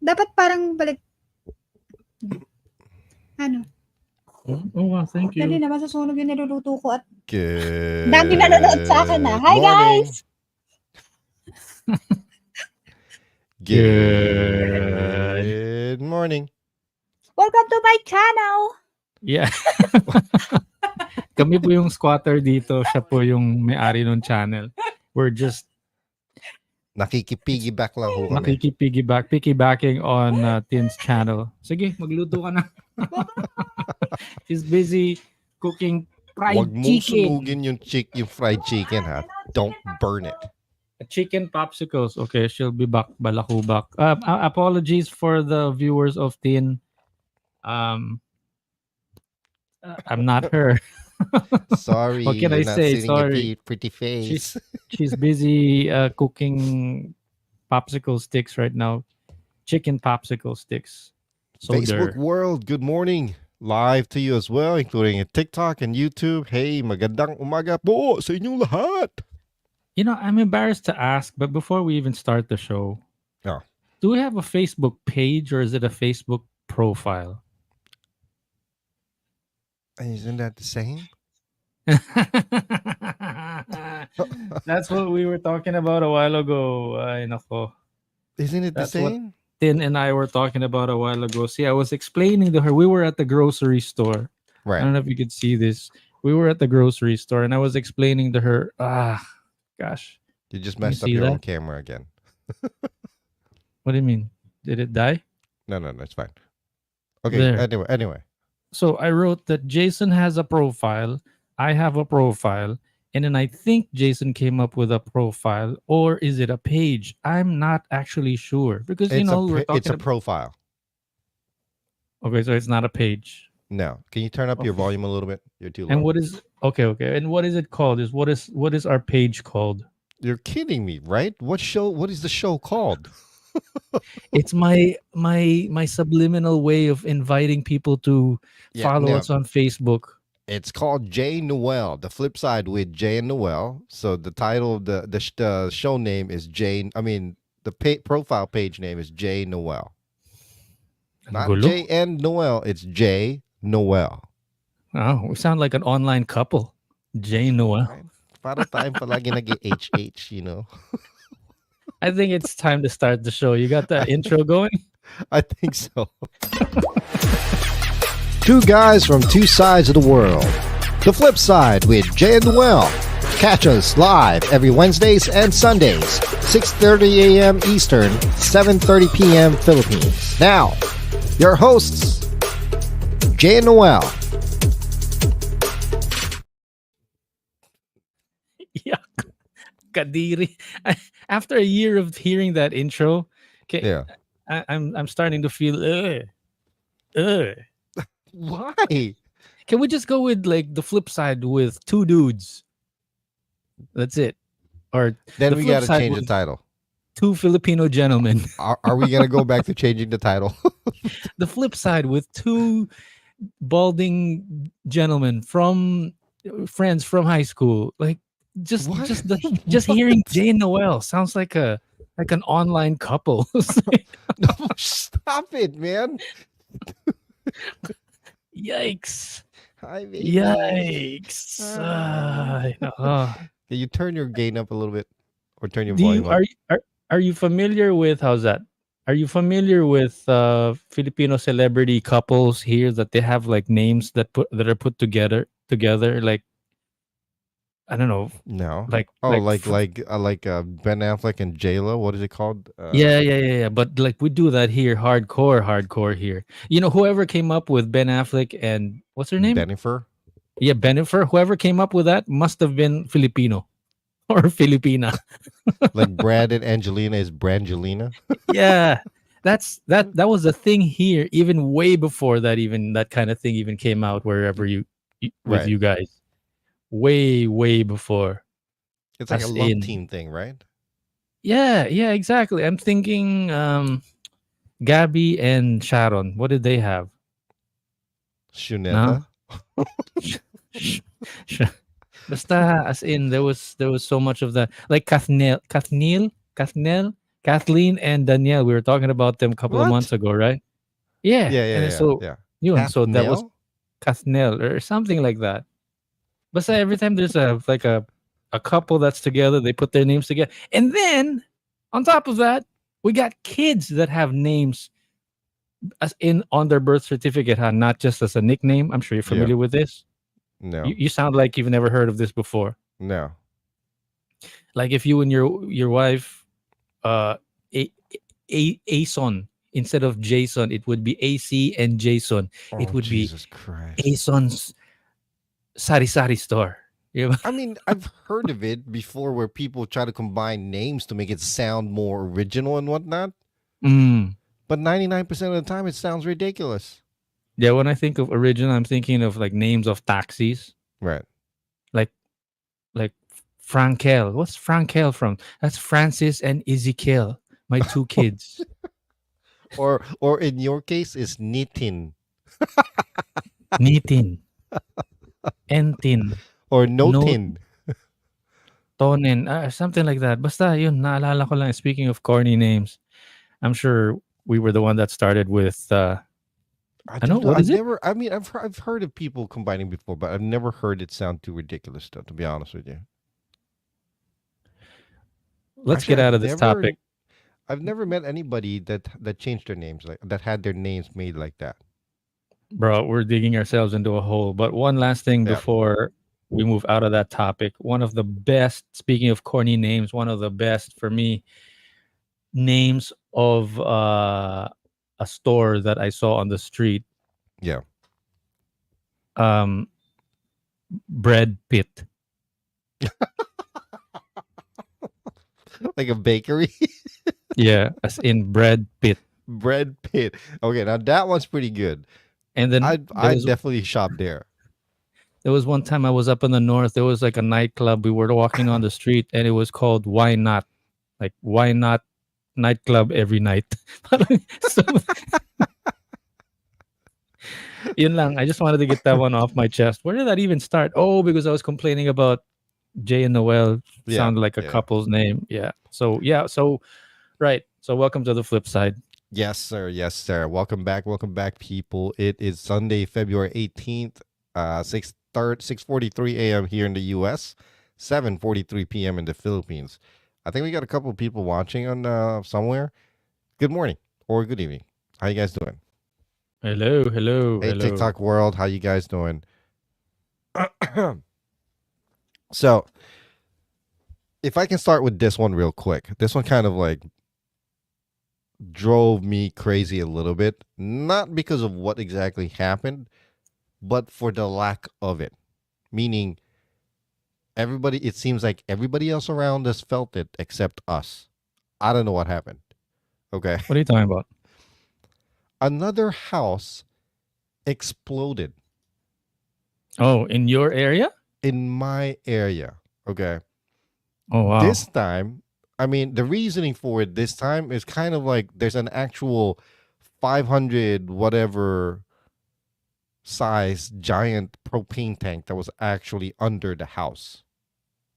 Dapat parang balik. Ano? Thank you. Dali na, masusunog yung niluluto ko at Good dami nanonood sa akin na. Hi morning. guys! Good morning. Welcome to my channel! Yeah. Kami po yung squatter dito. Siya po yung may-ari ng channel. We're just Nakikipiggyback lang ho kami. piggybacking on Tin's channel. Sige, magluto ka na. She's busy cooking fried Wag mong chicken. sunugin yung fried chicken, ha? Don't burn it. Chicken popsicles. Okay, she'll be back. Balakubak. Apologies for the viewers of Tin. I'm not her. Sorry, What can I you're not say? seeing Sorry. your pretty face. She's busy cooking popsicle sticks right now. Chicken popsicle sticks. So Facebook world, good morning. Live to you as well, including TikTok and YouTube. Hey, magandang umaga po sa inyong lahat. You know, I'm embarrassed to ask, but before we even start the show, do we have a Facebook page or is it a Facebook profile? Isn't that the same? That's what we were talking about a while ago. Ay, nako. Isn't it That's the same? Tin and I were talking about a while ago. See, I was explaining to her, we were at the grocery store. Right. I don't know if you could see this. We were at the grocery store and I was explaining to her, gosh. You just messed up see your that? own camera again. What do you mean? Did it die? No, it's fine. Okay, There. anyway. So I wrote that Jason has a profile, I have a profile, and then I think Jason came up with a profile, or is it a page? I'm not actually sure because It's we're talking it's a profile. Okay, so it's not a page. No. Can you turn up your volume a little bit? You're too low. And what is okay? And what is it called? What is our page called? You're kidding me, right? What is the show called? It's my subliminal way of inviting people to follow us on Facebook. It's called Jay Noel, the flip side with Jay and Noel. So the title of the show name is the profile page name is Jay Noel. Not Jay and Noel, it's Jay Noel. Oh, we sound like an online couple. Jay Noel. Right. Para tayong palagi nag-HH, you know. I think it's time to start the show. You got the intro going? I think so. Two guys from two sides of the world. The flip side with Jay and Noel. Catch us live every Wednesdays and Sundays, 6:30 a.m. Eastern, 7:30 p.m. Philippines. Now, your hosts, Jay and Noel. Yeah. Kadiri. After a year of hearing that intro, I'm starting to feel Why? Can we just go with like the flip side with two dudes? That's it. Or then we got to change the title. Two Filipino gentlemen. Are we going to go back to changing the title? The flip side with two balding gentlemen from friends from high school. Like just hearing Jay and Noel sounds like an online couple. No, stop it, man. Yikes. Hi, baby. Yikes. Can you turn your gain up a little bit or turn your volume up? Are you familiar with, how's that? Are you familiar with Filipino celebrity couples here that they have like names that are put together like, I don't know. No. Like Ben Affleck and J-Lo. What is it called? Yeah. But like we do that here, hardcore here. You know, whoever came up with Ben Affleck and what's her name? Bennifer. Yeah, Bennifer. Whoever came up with that must have been Filipino or Filipina. Like Brad and Angelina is Brangelina. Yeah, that was a thing here, even way before that. Even that kind of thing even came out wherever you guys. Way before. It's like a love team thing, right? Yeah, exactly. I'm thinking Gabby and Sharon. What did they have? Shuneta. Basta, as in there was so much of that, like Kathniel, Kathleen and Danielle. We were talking about them a couple of months What? ago, right? Yeah, Yeah, and yeah, then yeah, so yeah. yun, so that was Kathleen? Kathnel or something like that. But every time there's a couple that's together, they put their names together, and then on top of that, we got kids that have names as in on their birth certificate, huh? Not just as a nickname. I'm sure you're Yeah. familiar with this. You, No. you sound like you've never heard of this before. No. Like if you and your wife, uh, a Ason instead of Jason, it would be AC and Jason. It Oh, would be Jesus Christ. Ason's Sari Sari store. You know? I mean, I've heard of it before where people try to combine names to make it sound more original and whatnot. Mm. But 99% of the time, it sounds ridiculous. Yeah, when I think of original, I'm thinking of like names of taxis, Right. like like Frankel. What's Frankel from? That's Francis and Ezekiel, my two kids. Or in your case, is Nitin Nitin, Entin, or No Notin. Tonen, something like that. Basta yun, naalala ko lang. Speaking of corny names, I'm sure we were the one that started with. I I know don't know. what is I've it? never. I mean, I've heard of people combining before, but I've never heard it sound too ridiculous. Though, to be honest with you, Let's actually, get out of this topic, I've never met anybody that changed their names like that had their names made like that. bro. We're digging ourselves into a hole. But one last thing Yeah. before we move out of that topic. One of the best, speaking of corny names, one of the best for me names of a store that I saw on the street. Yeah. Um, Bread Pit. Like a bakery. Yeah, as in Bread Pit. Bread pit. Okay, now that one's pretty good. And then I'd definitely shop there. there was one time I was up in the north. There was like a nightclub. We were walking on the street, and it was called Why Not? Like Why Not nightclub every night. So, yun lang. I just wanted to get that one off my chest. Where did that even start? Oh, because I was complaining about Jay and Noel Yeah. sounded like a Yeah. couple's name. Yeah. So right. So welcome to the flip side. Yes, sir. Yes, sir. Welcome back. Welcome back, people. It is Sunday, February 18th, 6:43 a.m. here in the U.S., 7:43 p.m. in the Philippines. I think we got a couple of people watching on somewhere. Good morning or good evening. How you guys doing? Hello. Hey, TikTok world. How you guys doing? So, if I can start with this one real quick. This one kind of like drove me crazy a little bit, not because of what exactly happened, but for the lack of it. Meaning, it seems like everybody else around us felt it except us. I don't know what happened. Okay. What are you talking about? Another house exploded Oh, in your area? in my area. Okay. Oh wow. This time, I mean, the reasoning for it this time is kind of like there's an actual 500 whatever size giant propane tank that was actually under the house.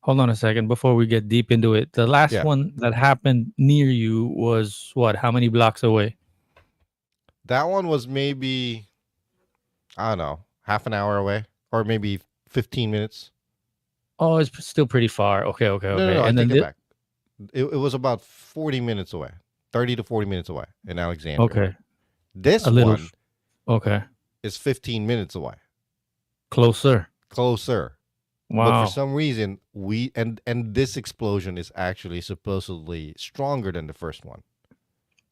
Hold on a second before we get deep into it. The last Yeah. one that happened near you was what? How many blocks away? That one was maybe, I don't know, half an hour away or maybe 15 minutes. Oh, it's still pretty far. Okay. No, I And then take it back. It was about 40 minutes away, 30 to 40 minutes away in Alexandria. okay, This a little. one Okay, is 15 minutes away, closer. closer. But Wow. for some reason, and this explosion is actually supposedly stronger than the first one.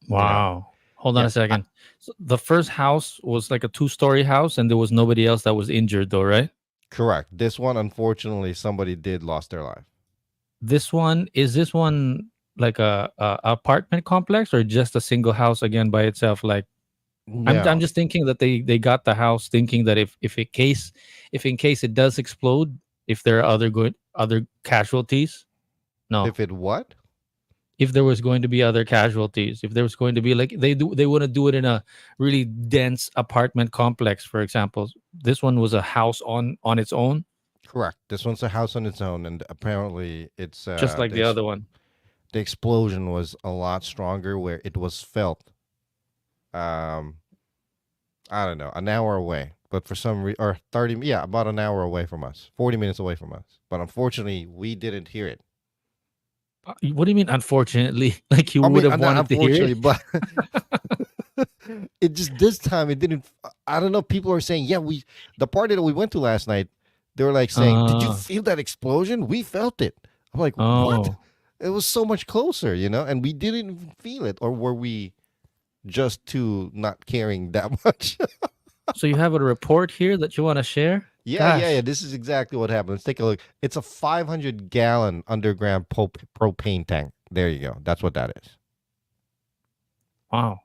Wow. Hold on Yeah, a second. So the first house was like a 2-story house, and there was nobody else that was injured, though, right? Correct. This one, unfortunately, somebody did lost their life. This one like a apartment complex or just a single house again by itself? Like I'm No, just thinking that they got the house thinking that if in case it does explode, if there are other casualties. No, if it what? if there was going to be other casualties, if there was going to be like they want to do it in a really dense apartment complex, for example. This one was a house on its own, Correct. This one's a house on its own, and apparently it's just like the other one. the explosion was a lot stronger, where it was felt. Um, I don't know, an hour away, but for some reason, or 30, yeah, about an hour away from us, 40 minutes away from us. But unfortunately, we didn't hear it. What do you mean, unfortunately? Like you I would mean, have not wanted to hear unfortunately, it? but it just this time it didn't. I don't know. People are saying, yeah, the party that we went to last night, they were like saying, "Did you Uh, feel that explosion? We felt it." I'm like, what? oh. It was so much closer, and we didn't even feel it, or were we just too not caring that much? So you have a report here that you want to share? Yeah. Gosh. This is exactly what happened. Let's take a look. It's a 500-gallon underground propane tank. There you go. That's what that is. Wow.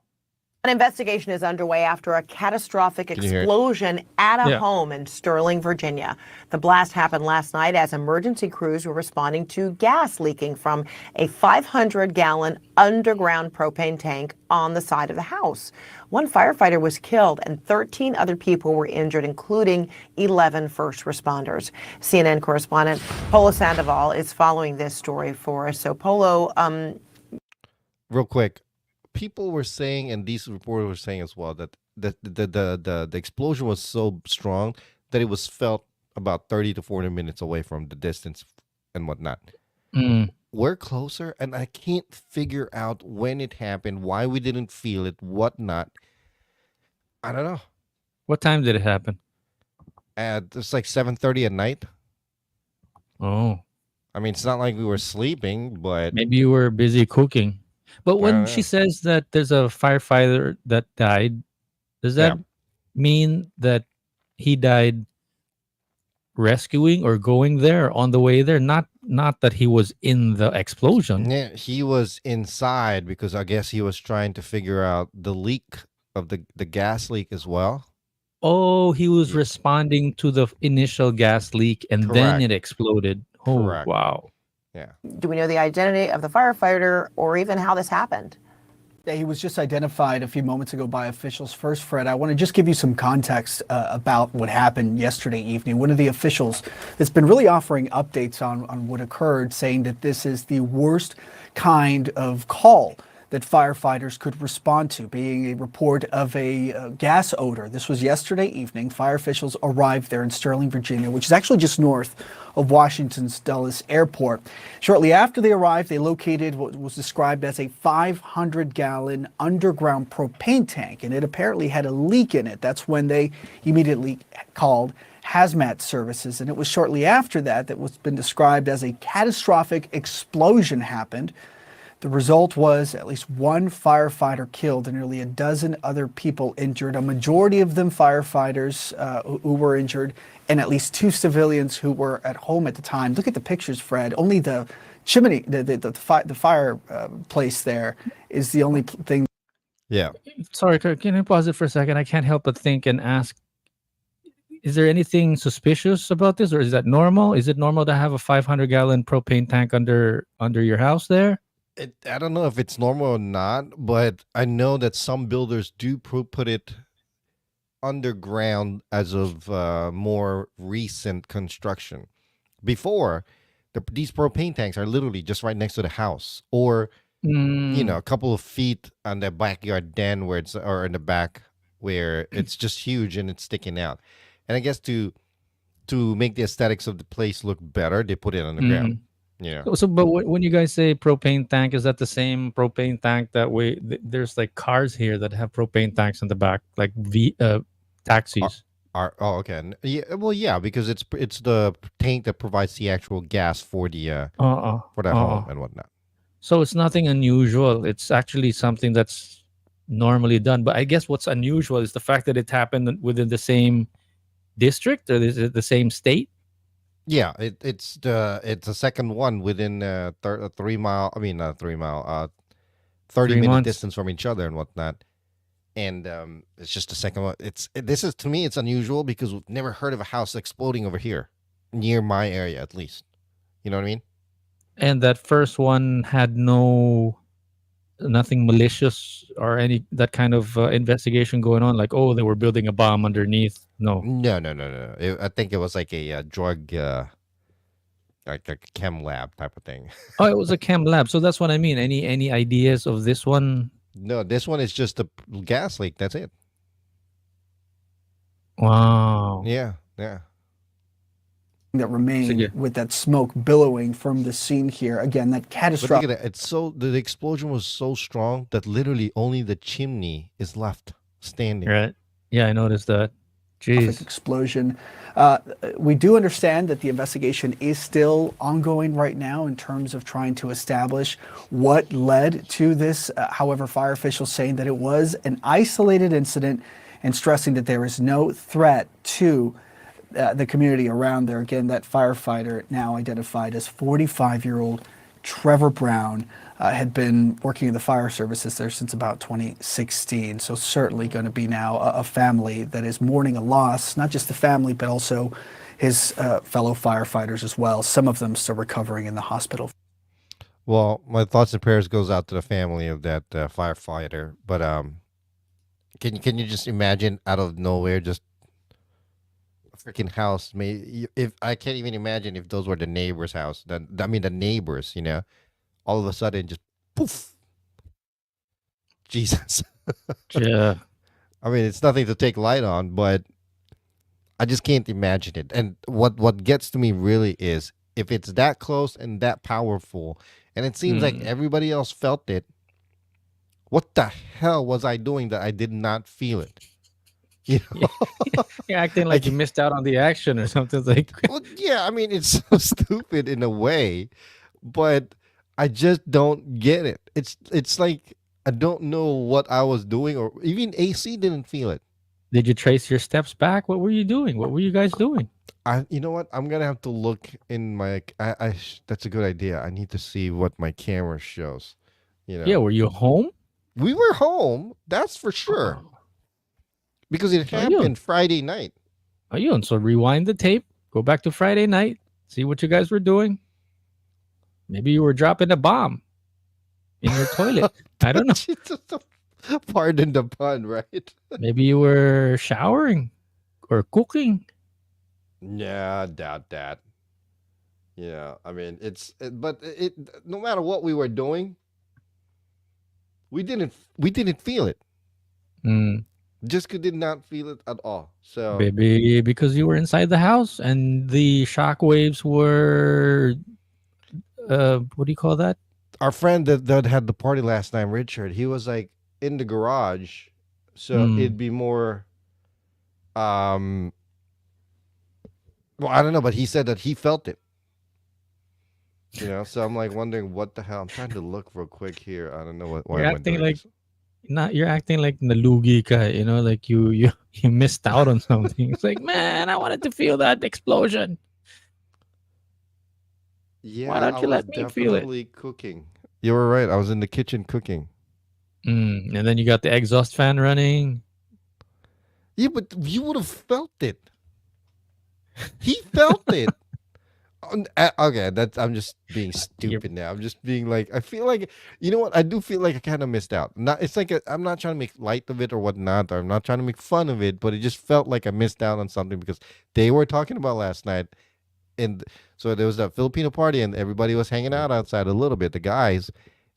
An investigation is underway after a catastrophic Can you hear it? explosion at a Yeah. home in Sterling, Virginia. The blast happened last night as emergency crews were responding to gas leaking from a 500-gallon underground propane tank on the side of the house. One firefighter was killed and 13 other people were injured, including 11 first responders. CNN correspondent Polo Sandoval is following this story for us. So, Polo, Real quick, people were saying, and these reporters were saying as well, that the explosion was so strong that it was felt about 30 to 40 minutes away from the distance and whatnot. Mm. We're closer, and I can't figure out when it happened, why we didn't feel it, whatnot. I don't know. What time did it happen? It's like 7:30 at night. Oh, I mean, it's not like we were sleeping, but maybe you were busy cooking. But I when don't she know. says that there's a firefighter that died, does Yeah. that mean that he died rescuing or going there on the way there? Not that he was in the explosion. Yeah, he was inside because I guess he was trying to figure out the leak of the gas leak as well. Oh, he was Yeah. responding to the initial gas leak and then Correct. it exploded. Oh, Correct. wow. Yeah. do we know the identity of the firefighter or even how this happened? Yeah, he was just identified a few moments ago by officials. First, Fred, I want to just give you some context about what happened yesterday evening. One of the officials that's been really offering updates on what occurred, saying that this is the worst kind of call that firefighters could respond to, being a report of a gas odor. This was yesterday evening. Fire officials arrived there in Sterling, Virginia, which is actually just north of Washington's Dulles Airport. Shortly after they arrived, they located what was described as a 500-gallon underground propane tank, and it apparently had a leak in it. That's when they immediately called hazmat services, and it was shortly after that that what's been described as a catastrophic explosion happened. The result was at least one firefighter killed and nearly a dozen other people injured, a majority of them firefighters who were injured, and at least two civilians who were at home at the time. Look at the pictures, Fred. Only the chimney, the fireplace there is the only thing. Yeah. Sorry, Kirk, can you pause it for a second? I can't help but think and ask, is there anything suspicious about this, or is that normal? Is it normal to have a 500-gallon propane tank under your house there? I don't know if it's normal or not, but I know that some builders do put it underground as of more recent construction. Before, these propane tanks are literally just right next to the house, or Mm. a couple of feet on the backyard den where it's, or in the back where it's just huge and it's sticking out. And I guess to make the aesthetics of the place look better, they put it on the ground. Yeah. But when you guys say propane tank, is that the same propane tank that there's like cars here that have propane tanks in the back, like taxis? Oh, okay. Yeah, well, yeah, because it's the tank that provides the actual gas for the for that home and whatnot. So it's nothing unusual. It's actually something that's normally done. But I guess what's unusual is the fact that it happened within the same district, or is it the same state? Yeah, it's the second one within 3 mile. I mean, not 3 mile. 30-minute months. distance from each other and whatnot. And it's just the second one. This is, to me, it's unusual because we've never heard of a house exploding over here near my area, at least. You know what I mean? And that first one had nothing malicious or any that kind of investigation going on, like, oh, they were building a bomb underneath. No. No. I think it was like a drug like a chem lab type of thing. Oh, it was a chem lab. So that's what I mean. Any ideas of this one? No, this one is just a gas leak. That's it. Wow. Yeah. That remain Sige. with that smoke billowing from the scene here. Again, that But catastrophic look at it. It's so the explosion was so strong that literally only the chimney is left standing. Right. Yeah, I noticed that. Jeez. explosion. We do understand that the investigation is still ongoing right now in terms of trying to establish what led to this. However, fire officials saying that it was an isolated incident and stressing that there is no threat to the community around there. Again, that firefighter, now identified as 45-year-old Trevor Brown, had been working in the fire services there since about 2016. So certainly going to be now a family that is mourning a loss, not just the family, but also his fellow firefighters as well. Some of them still recovering in the hospital. Well, my thoughts and prayers goes out to the family of that firefighter. But can you just imagine out of nowhere, just a freaking house? If I can't even imagine if those were the neighbor's house. I mean, the neighbors, all of a sudden, just poof. Jesus. Yeah. I mean, it's nothing to take light on, but I just can't imagine it. And what gets to me really is if it's that close and that powerful, and it seems like everybody else felt it, what the hell was I doing that I did not feel it? You're acting like you missed out on the action or something. It's like, Well, yeah, I mean, it's so stupid in a way, but I just don't get it. It's like I don't know what I was doing, or even AC didn't feel it. did you trace your steps back? What were you doing? What were you guys doing? You know what? I'm gonna have to look in my. That's a good idea. I need to see what my camera shows. Yeah, were you home? We were home. That's for sure. Because it happened Friday night. Oh, you so rewind the tape, go back to Friday night, see what you guys were doing. Maybe you were dropping a bomb in your toilet. I don't know. Pardon the pun, right? Maybe you were showering or cooking. Yeah, I doubt that. Yeah, I mean, but no matter what we were doing, we didn't feel it. Jessica did not feel it at all. So Maybe because you were inside the house and the shock waves were, what do you call that? our friend that had the party last night, Richard, he was like in the garage, so it'd be more. Well, I don't know, but he said that he felt it. So I'm like wondering what the hell. I'm trying to look real quick here. I don't know why You're I'm acting doing like this. you're acting like nalugi ka, like you missed out on something. It's like, man, I wanted to feel that explosion. Yeah, Why don't you let me feel it? definitely cooking. You were right. I was in the kitchen cooking. And then you got the exhaust fan running. Yeah, but you would have felt it. He felt it. Okay, I'm just being stupid now. I'm just being like, I feel like, you know what? I do feel like I kind of missed out. It's like I'm not trying to make light of it or whatnot, or I'm not trying to make fun of it, but it just felt like I missed out on something because they were talking about last night. And so there was that Filipino party and everybody was hanging out outside a little bit, the guys,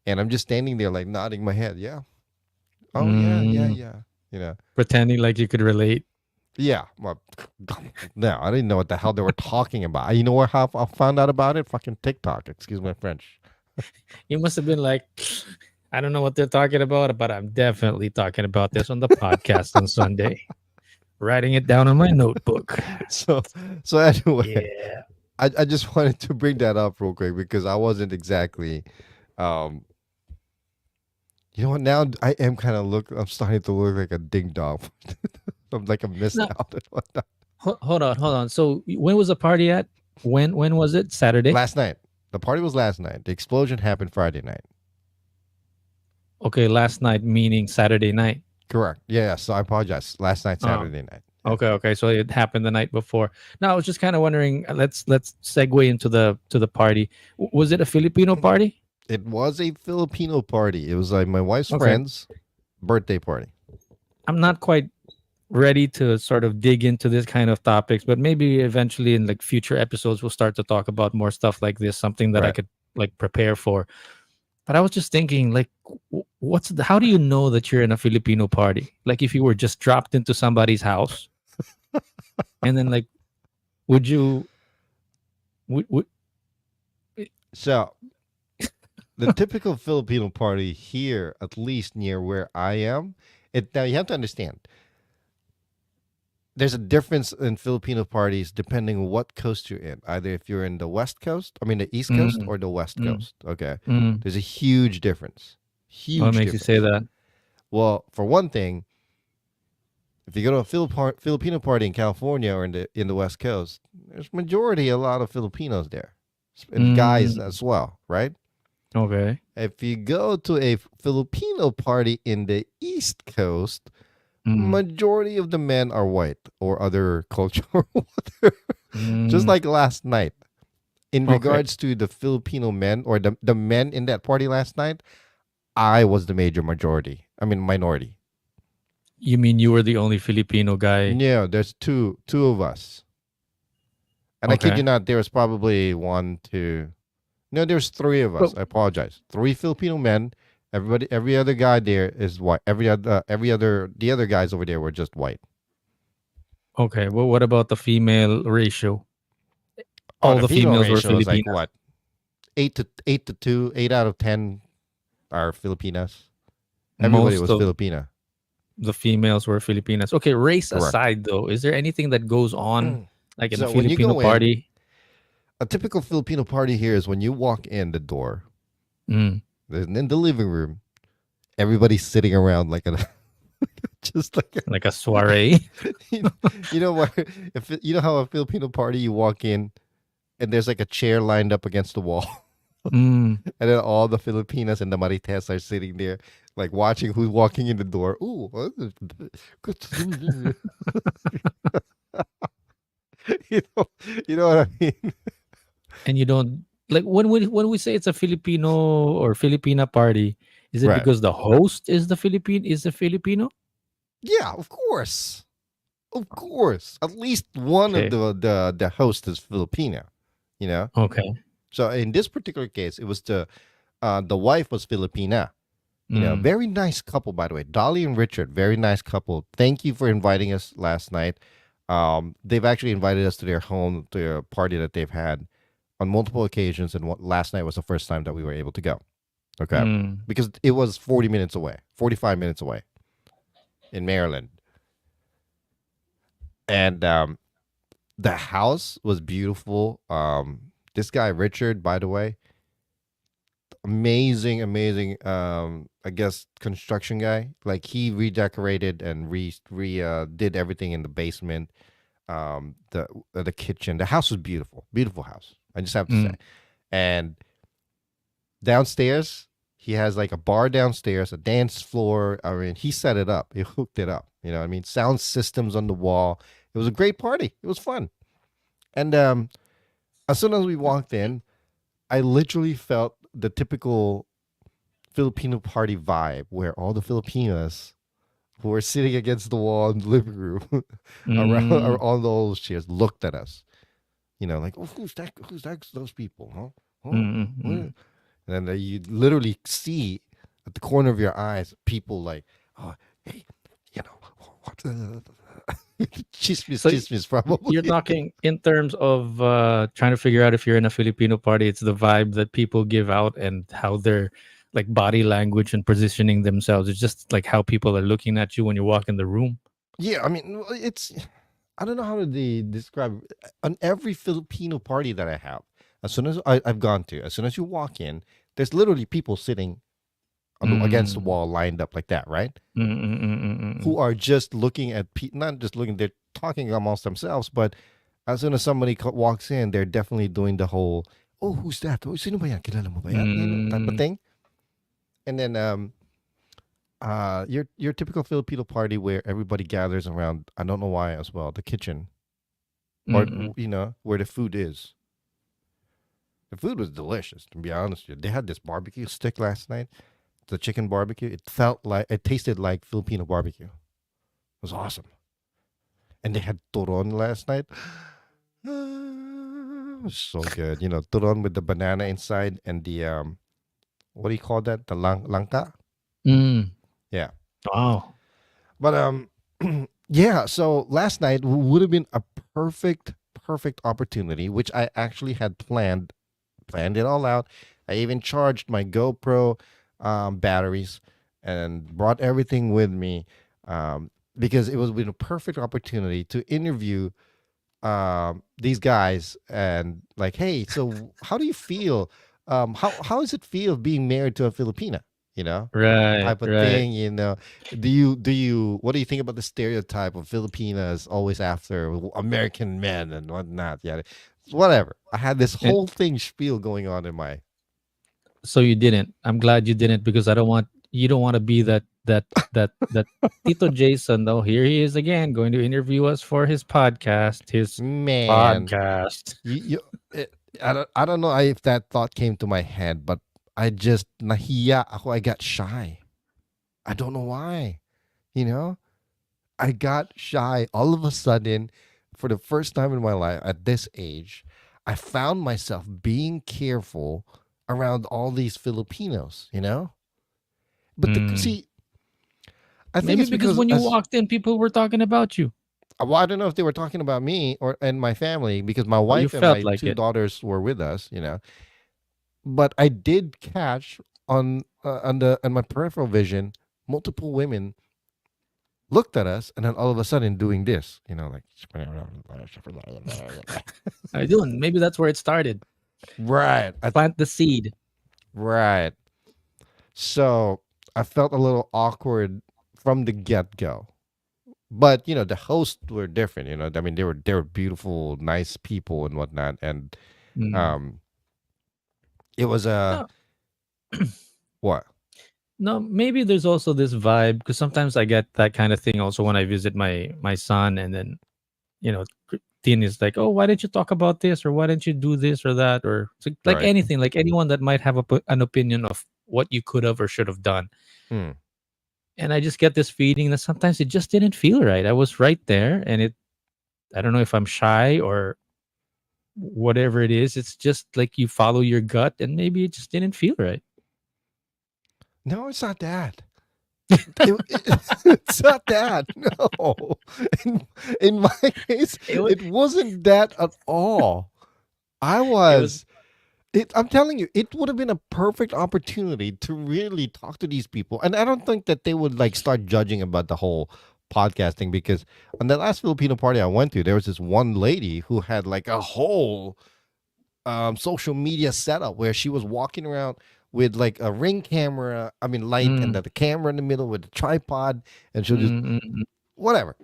and I'm just standing there like nodding my head. Yeah. Oh, yeah. Pretending like you could relate. Yeah. Well, no, I didn't know what the hell they were talking about. You know how I found out about it? Fucking TikTok. Excuse my French. You must have been like, I don't know what they're talking about, but I'm definitely talking about this on the podcast on Sunday. Writing it down on my notebook. So anyway, Yeah. I just wanted to bring that up real quick because I wasn't exactly, you know what? Now I am kind of I'm starting to look like a ding dong. I'm like a missed out and whatnot. Hold on. So when was the party at? When was it? Saturday? Last night. The party was last night. The explosion happened Friday night. Okay, last night meaning Saturday night. Correct. Yeah. So I apologize. Last night, Saturday night. Okay. So it happened the night before. Now I was just kind of wondering. Let's segue into the party. Was it a Filipino party? It was a Filipino party. It was like my wife's friend's birthday party. I'm not quite ready to sort of dig into this kind of topics, but maybe eventually in like future episodes we'll start to talk about more stuff like this, something that I Right. could like prepare for. But I was just thinking, like, how do you know that you're in a Filipino party? Like, if you were just dropped into somebody's house, and then like, would you? Would So the typical Filipino party here, at least near where I am, now you have to understand. There's a difference in Filipino parties depending on what coast you're in. Either if you're in the West Coast, I mean the East Coast, mm, or the West mm, Coast. Okay, mm. there's a huge difference. What Huge makes you say difference. that? Well, for one thing, if you go to a Filipino party in California or in the West Coast, there's majority a lot of Filipinos there, and guys Mm, as well, right? okay. If you go to a Filipino party in the East Coast, Mm, majority of the men are white or other culture, or whatever. Just mm, like last night. In okay. regards to the Filipino men or the men in that party last night, I was the major majority. I mean minority. You mean you were the only Filipino guy? No, there's two of us. And I kid you Okay. not, there was probably one, two. No, there's three of us. But I apologize. Three Filipino men. Every other guy there is white. The other guys over there were just white. okay. Well, what about the female ratio? Oh, All the the female females were ratio is like Filipinas. what? 8 to 2, 8 out of 10 are Filipinas. Everybody Most was of Filipina. the females were Filipinas. Okay, race Correct. aside though, is there anything that goes on like in a So when you Filipino go in, party? a typical Filipino party here is when you walk in the door, Mm, in the living room, everybody's sitting around like a just like like a soiree. you know what? You know how a Filipino party you walk in and there's like a chair lined up against the wall, Mm. and then all the Filipinas and the Marites are sitting there, like watching who's walking in the door. Ooh, good to see you. you know, you know what I mean? And you don't like when we say it's a Filipino or Filipina party, is it Right. because the host is the Filipino? Yeah, of course. Of course. At least one of Okay. the host is Filipino, you know? Okay. So in this particular case, it was the wife was Filipina. You know, Mm. very nice couple, by the way. Dolly and Richard, very nice couple. Thank you for inviting us last night. They've actually invited us to their home, to a party that they've had on multiple occasions, and last night was the first time that we were able to go. Okay, Mm. because it was 40 minutes away, 45 minutes away in Maryland, and the house was beautiful. This guy Richard, by the way, amazing. I guess construction guy. Like he redecorated and did everything in the basement. The kitchen. The house was beautiful, beautiful house. I just have to say. Mm. And downstairs, he has like a bar downstairs, a dance floor. I mean, he set it up. He hooked it up. You know what I mean? Sound systems on the wall. It was a great party. It was fun. And as soon as we walked in, I literally felt the typical Filipino party vibe where all the Filipinas who were sitting against the wall in the living room around Mm. on those chairs looked at us. You know, like, oh, who's that? Who's that? Those people, huh? Mm. Oh, Mm. what? Mm. And then you literally see at the corner of your eyes people like, oh, hey, you know, what the So chismis you're probably. talking in terms of trying to figure out if you're in a Filipino party, it's the vibe that people give out and how they're like body language and positioning themselves. It's just like how people are looking at you when you walk in the room. Yeah, I mean, it's I don't know how to describe it. On every Filipino party that I have. As soon as I've gone to, as soon as you walk in, there's literally people sitting against the Mm. wall, lined up like that, right? Mm, mm, mm, mm, mm, Who mm. are just looking at not just looking, they're talking amongst themselves. But as soon as somebody walks in, they're definitely doing the whole, oh, who's that? Oh, sino ba yan? Kilala mo ba yan? You know, type of Mm. thing. And then your typical Filipino party where everybody gathers around. I don't know why as well. The kitchen, Mm, or mm. you know where the food is. The food was delicious, to be honest with you. They had this barbecue stick last night, the chicken barbecue. It tasted like Filipino barbecue. It was awesome. and they had turon last night. So good. Turon with the banana inside and the what do you call that? The langka? Mm. Yeah. Wow. But yeah, so last night would have been a perfect opportunity, which I actually had planned it all out. I even charged my GoPro batteries and brought everything with me because it was been a perfect opportunity to interview these guys and like, hey, so how do you feel? How does it feel being married to a Filipina? Right, Type of right. thing. Do you what do you think about the stereotype of Filipinas always after American men and whatnot? Yeah, whatever. I had this And whole thing spiel going on in my. so you didn't. I'm glad you didn't because I don't want you don't want to be that Tito Jason though. Here he is again going to interview us for his podcast. His Man, podcast. you I don't know if that thought came to my head, but I just nahiya ako. I got shy. I don't know why. You know, I got shy all of a sudden for the first time in my life at this age. I found myself being careful around all these Filipinos. But Mm. see, I think Maybe it's because because when you as walked in, people were talking about you, well, I don't know if they were talking about me or and my family because my or you wife and felt my like two it. daughters were with us. But I did catch on my peripheral vision multiple women looked at us and then all of a sudden doing this, like How you doing? Maybe that's where it started. right, Plant the seed. right. So I felt a little awkward from the get go. But the hosts were different. I mean, they were beautiful, nice people and whatnot. And Mm. um, it was a No, what? no. Maybe there's also this vibe because sometimes I get that kind of thing also when I visit my son, and then Teen is like, "Oh, why didn't you talk about this, or why didn't you do this or that, or it's like Right. anything, like anyone that might have an opinion of what you could have or should have done." Hmm. And I just get this feeling that sometimes it just didn't feel right. I was right there, and I don't know if I'm shy or whatever it is. It's just like you follow your gut, and maybe it just didn't feel right. No, it's not that. It's not that. No. In, in my case, It was. it wasn't that at all. I It was. was I'm telling you, it would have been a perfect opportunity to really talk to these people. And I don't think that they would like start judging about the whole podcasting because on the last Filipino party I went to, there was this one lady who had like a whole social media setup where she was walking around with like a ring camera, I mean light, and Mm, the camera in the middle with the tripod, and she'll just mm, mm, mm, whatever.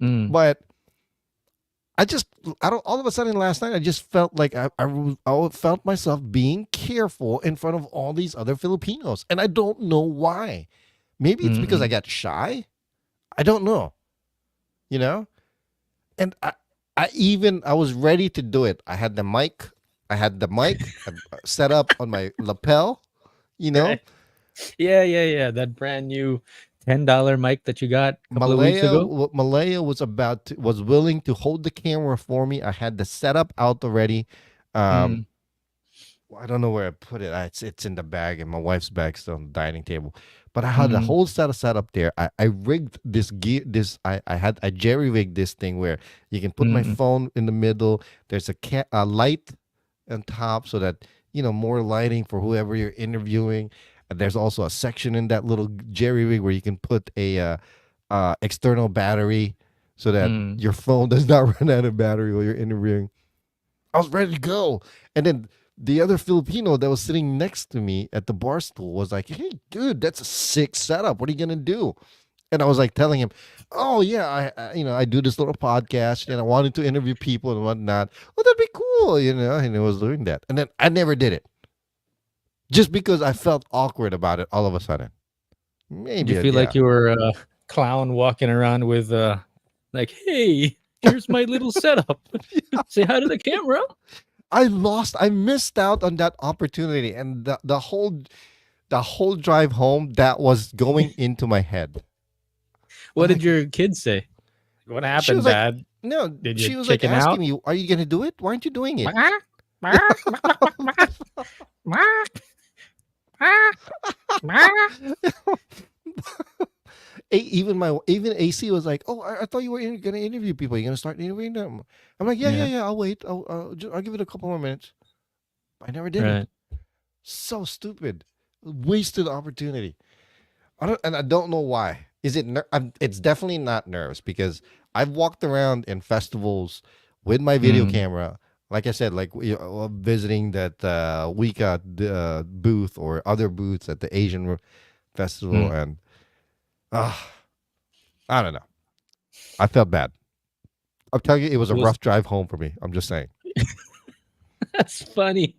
mm, But I don't. All of a sudden, last night, I just felt like I felt myself being careful in front of all these other Filipinos, and I don't know why. Maybe it's mm, because I mm, got shy. I don't know. You know, and I was ready to do it. I had the mic. I had the mic set up on my lapel. You know, right. Yeah, yeah, yeah. That brand new $10 mic that you got a couple of weeks Malaya ago. Malaya was willing to hold the camera for me. I had the setup out already. Um, Mm, I don't know where I put it. It's in the bag in my wife's bag still on the dining table. But I had the mm, whole set up there. I rigged this gear. I jerry rigged this thing where you can put my mm, phone in the middle. There's a light on top so that more lighting for whoever you're interviewing. And there's also a section in that little jerry rig where you can put a external battery so that mm, your phone does not run out of battery while you're interviewing. I was ready to go. And then the other Filipino that was sitting next to me at the bar stool was like, "Hey, dude, that's a sick setup. What are you gonna do?" And I was like telling him, "Oh yeah, I do this little podcast and I wanted to interview people and whatnot. Well, that'd be cool, And I was doing that, and then I never did it just because I felt awkward about it all of a sudden. Did you Maybe, feel yeah. like you were a clown walking around with like, "Hey, here's my little setup. Say hi to the camera." I missed out on that opportunity, and the whole drive home that was going into my head. I'm What did like, your kids say? What She happened, was like, Dad? no, Did you she was like chicken asking out? me, are you going to do it? Why aren't you doing it? Even AC was like, "Oh, I thought you were going to interview people. You're going to start interviewing them." I'm like, "Yeah. Yeah, I'll wait. I'll give it a couple more minutes." I never did it. right. So stupid. Wasted opportunity. I don't know why. Is it? It's definitely not nerves because I've walked around in festivals with my video Mm, camera. Like I said, like visiting that Wika booth or other booths at the Asian festival, mm. and uh, I don't know. I felt bad. I'm telling you, it was It a was rough drive home for me. I'm just saying. that's funny.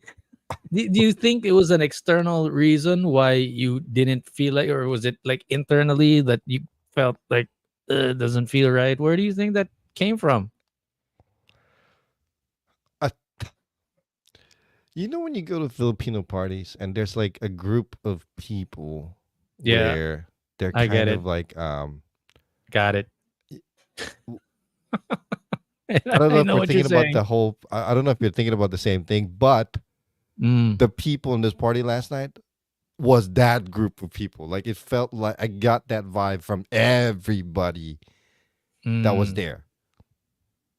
Do you think it was an external reason why you didn't feel like, or was it like internally that you felt like it doesn't feel right? Where do you think that came from? I, when you go to Filipino parties and there's like a group of people Yeah, where they're I get kind it. of like Got it. I don't know I if know we're what you're thinking about saying. the whole. I don't know if you're thinking about the same thing, but Mm, the people in this party last night was that group of people. Like it felt like I got that vibe from everybody that was mm. there.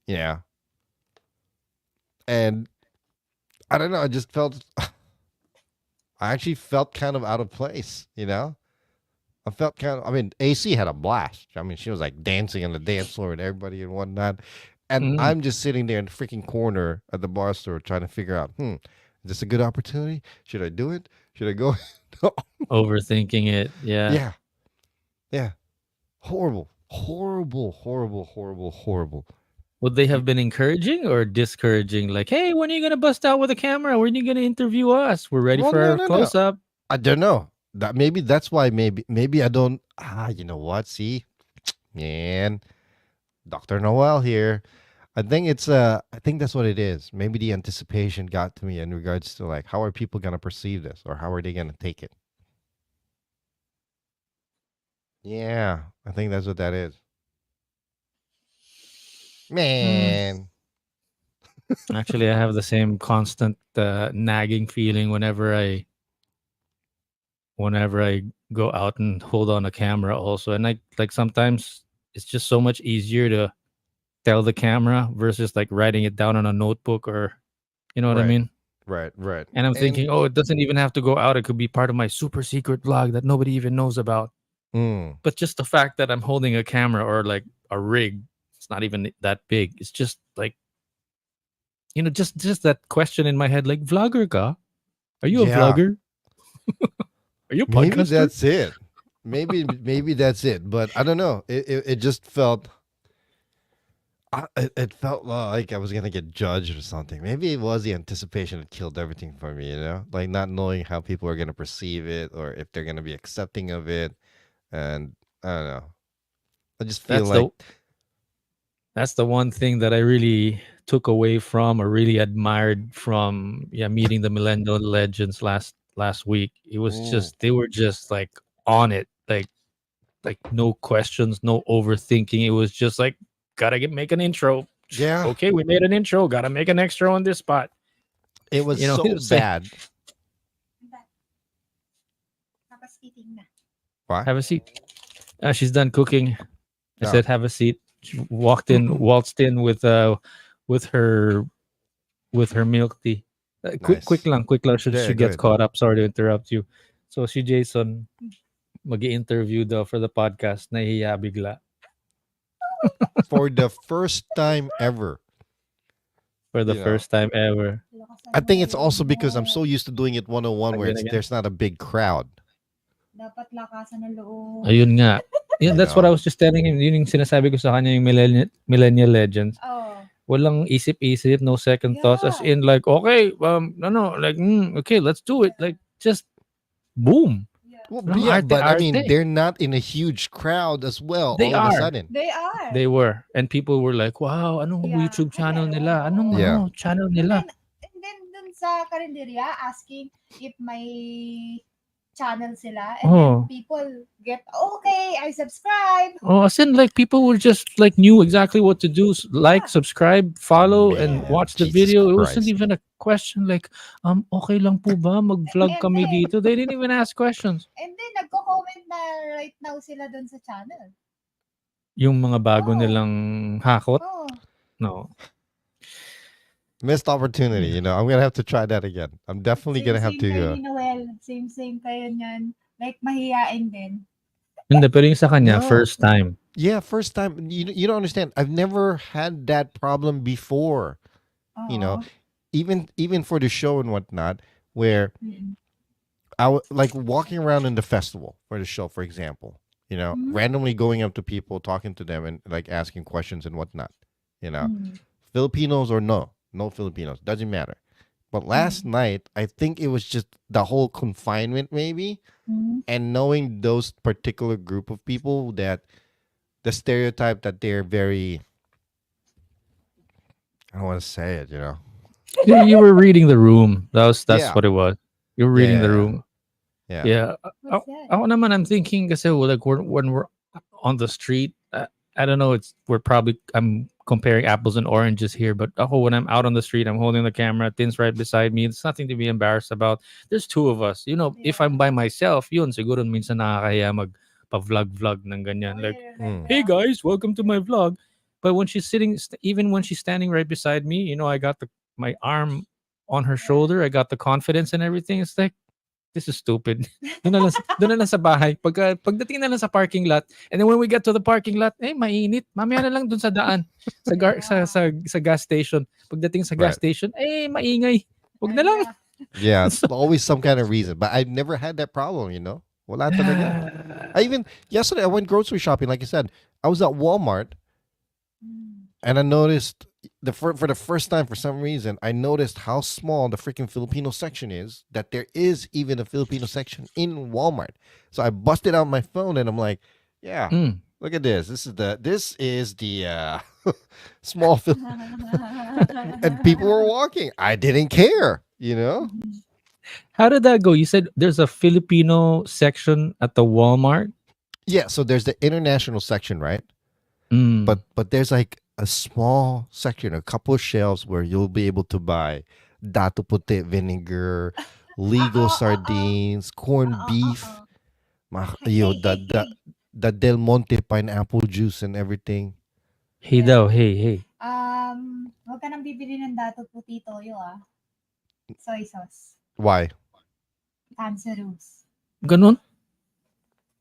Yeah, and I don't know. I just felt. I actually felt kind of out of place. I felt kind of. I mean, AC had a blast. I mean, she was like dancing on the dance floor with everybody and whatnot. And Mm. I'm just sitting there in the freaking corner at the bar store trying to figure out, is this a good opportunity? Should I do it? Should I go? No. Overthinking it. Yeah. Yeah. Yeah. Horrible. Horrible. Horrible. Horrible. Horrible. Would they Y- have been encouraging or discouraging? Like, hey, when are you gonna bust out with a camera? When are you gonna interview us? We're ready Well, for no, our no, no. close up. I don't know. Maybe that's why. Maybe I don't. You know what? See, man, Dr. Noel here. I think that's what it is. Maybe the anticipation got to me in regards to like how are people gonna perceive this or how are they gonna take it? Yeah, I think that's what that is. Mm. Man. Actually, I have the same constant nagging feeling whenever I go out and hold on a camera also. And like sometimes it's just so much easier to tell the camera versus like writing it down on a notebook, or you know what I Right. mean? Right, right. And I'm And thinking, oh, it doesn't even have to go out. It could be part of my super secret vlog that nobody even knows about. mm, But just the fact that I'm holding a camera or like a rig, it's not even that big. It's just like, just that question in my head, like, vlogger ka? Are you a yeah, vlogger? Are you a maybe podcaster? that's it. Maybe that's it. But I don't know. It just felt it felt like I was gonna get judged or something. Maybe it was the anticipation that killed everything for me. Like not knowing how people are gonna perceive it or if they're gonna be accepting of it. And I don't know. I just feel That's like, the that's the one thing that I really took away from or really admired from, yeah, meeting the millennial legends last week. It was mm, just they were just like on it, like no questions, no overthinking. It was just like, gotta make an intro. yeah, Okay, we made an intro. Gotta make an extra on this spot. it was It so was saying, bad. Tapos eating na. Why? have a seat. She's done cooking. I No. said, have a seat. She waltzed in with her with her milk tea. Quick Nice. lang, quick lang. She Yeah, go gets ahead. caught up. Sorry to interrupt you. So si Jason, mag-i-interview daw for the podcast. Nahiya bigla For the first time ever. for the You know, first time ever. I think it's also because I'm so used to doing it 101 where Again. there's not a big crowd. Dapat lakasan ng loob. Ayun nga. Yeah, You that's what I know. was just telling him. Yun yung sinasabi ko sa kanya, yung millennial legends. Oh. Walang isip-isip, no second thoughts. As Yeah. in like, okay, like, okay, let's do it. Like, just boom. Well, No, yeah, but I mean, arte. they're not in a huge crowd as well. They All of a are. sudden, They are. They were. And people were like, wow, anong Yeah, YouTube channel kasi, nila? Anong Yeah. channel And nila? then dun sa karinderya, asking if may channel sila and Oh. then people get, okay, I subscribe. Oh, as in like people were just like knew exactly what to do. Like, Yeah. subscribe, follow, and Man, watch the Jesus video. It wasn't Christ. even a question like, okay lang po ba mag-vlog And kami then, dito? They didn't even ask questions. and then nagko-comment na right now sila dun sa channel. Yung mga bago Oh. nilang hakot? Oh. No. Missed opportunity, you know. I'm gonna have to try that again. I'm definitely gonna have Same kayo to. ni Noel. Same kayo niyan. Like, mahihain din. Hindi, pero yung sa kanya, No. first time. Yeah, first time. You don't understand. I've never had that problem before. You know, even for the show and whatnot, where like walking around in the festival for the show, for example. You know, randomly going up to people, talking to them, and like asking questions and whatnot. You know, Filipinos or no Filipinos, doesn't matter. But last night, I think it was just the whole confinement, maybe, and knowing those particular group of people, that the stereotype that they're very, I don't want to say it, you know. You were reading the room. That's Yeah. what it was. You were reading the room. Yeah. Yeah. What's that? Ako naman, I'm thinking kasi like when we're on the street, I don't know, I'm comparing apples and oranges here, but when I'm out on the street, I'm holding the camera, Tin's right beside me. It's nothing to be embarrassed about. There's two of us. You know, if I'm by myself, yun, siguro minsan nakakahiya magpa-vlog ng ganyan. Like, hey guys, welcome to my vlog. But when she's even when she's standing right beside me, you know, I got my arm on her shoulder. I got the confidence and everything. It's like, this is stupid. Doon na lang sa bahay. Pagdating na lang sa parking lot, and then when we get to the parking lot, mainit. Mamaya na lang doon sa daan. Sa gas station. Pagdating sa gas station, maingay. Wag na lang. Yeah, it's always some kind of reason. But I've never had that problem, you know. Wala talaga. Yesterday, I went grocery shopping, like I said. I was at Walmart, and I noticed for the first time, for some reason, I noticed how small the freaking Filipino section is, that there is even a Filipino section in Walmart. So I busted out my phone and I'm like, yeah, look at this. This is the small and people were walking. I didn't care, you know? How did that go? You said there's a Filipino section at the Walmart? Yeah, so there's the international section, right? But there's like a small section, a couple of shelves where you'll be able to buy dato puti vinegar, legal sardines, corned beef, the Del Monte pineapple juice and everything. Hey daw, hey. Huwag ka nang bibili ng dato puti toyo soy sauce. Why? Cancerous. Ganun?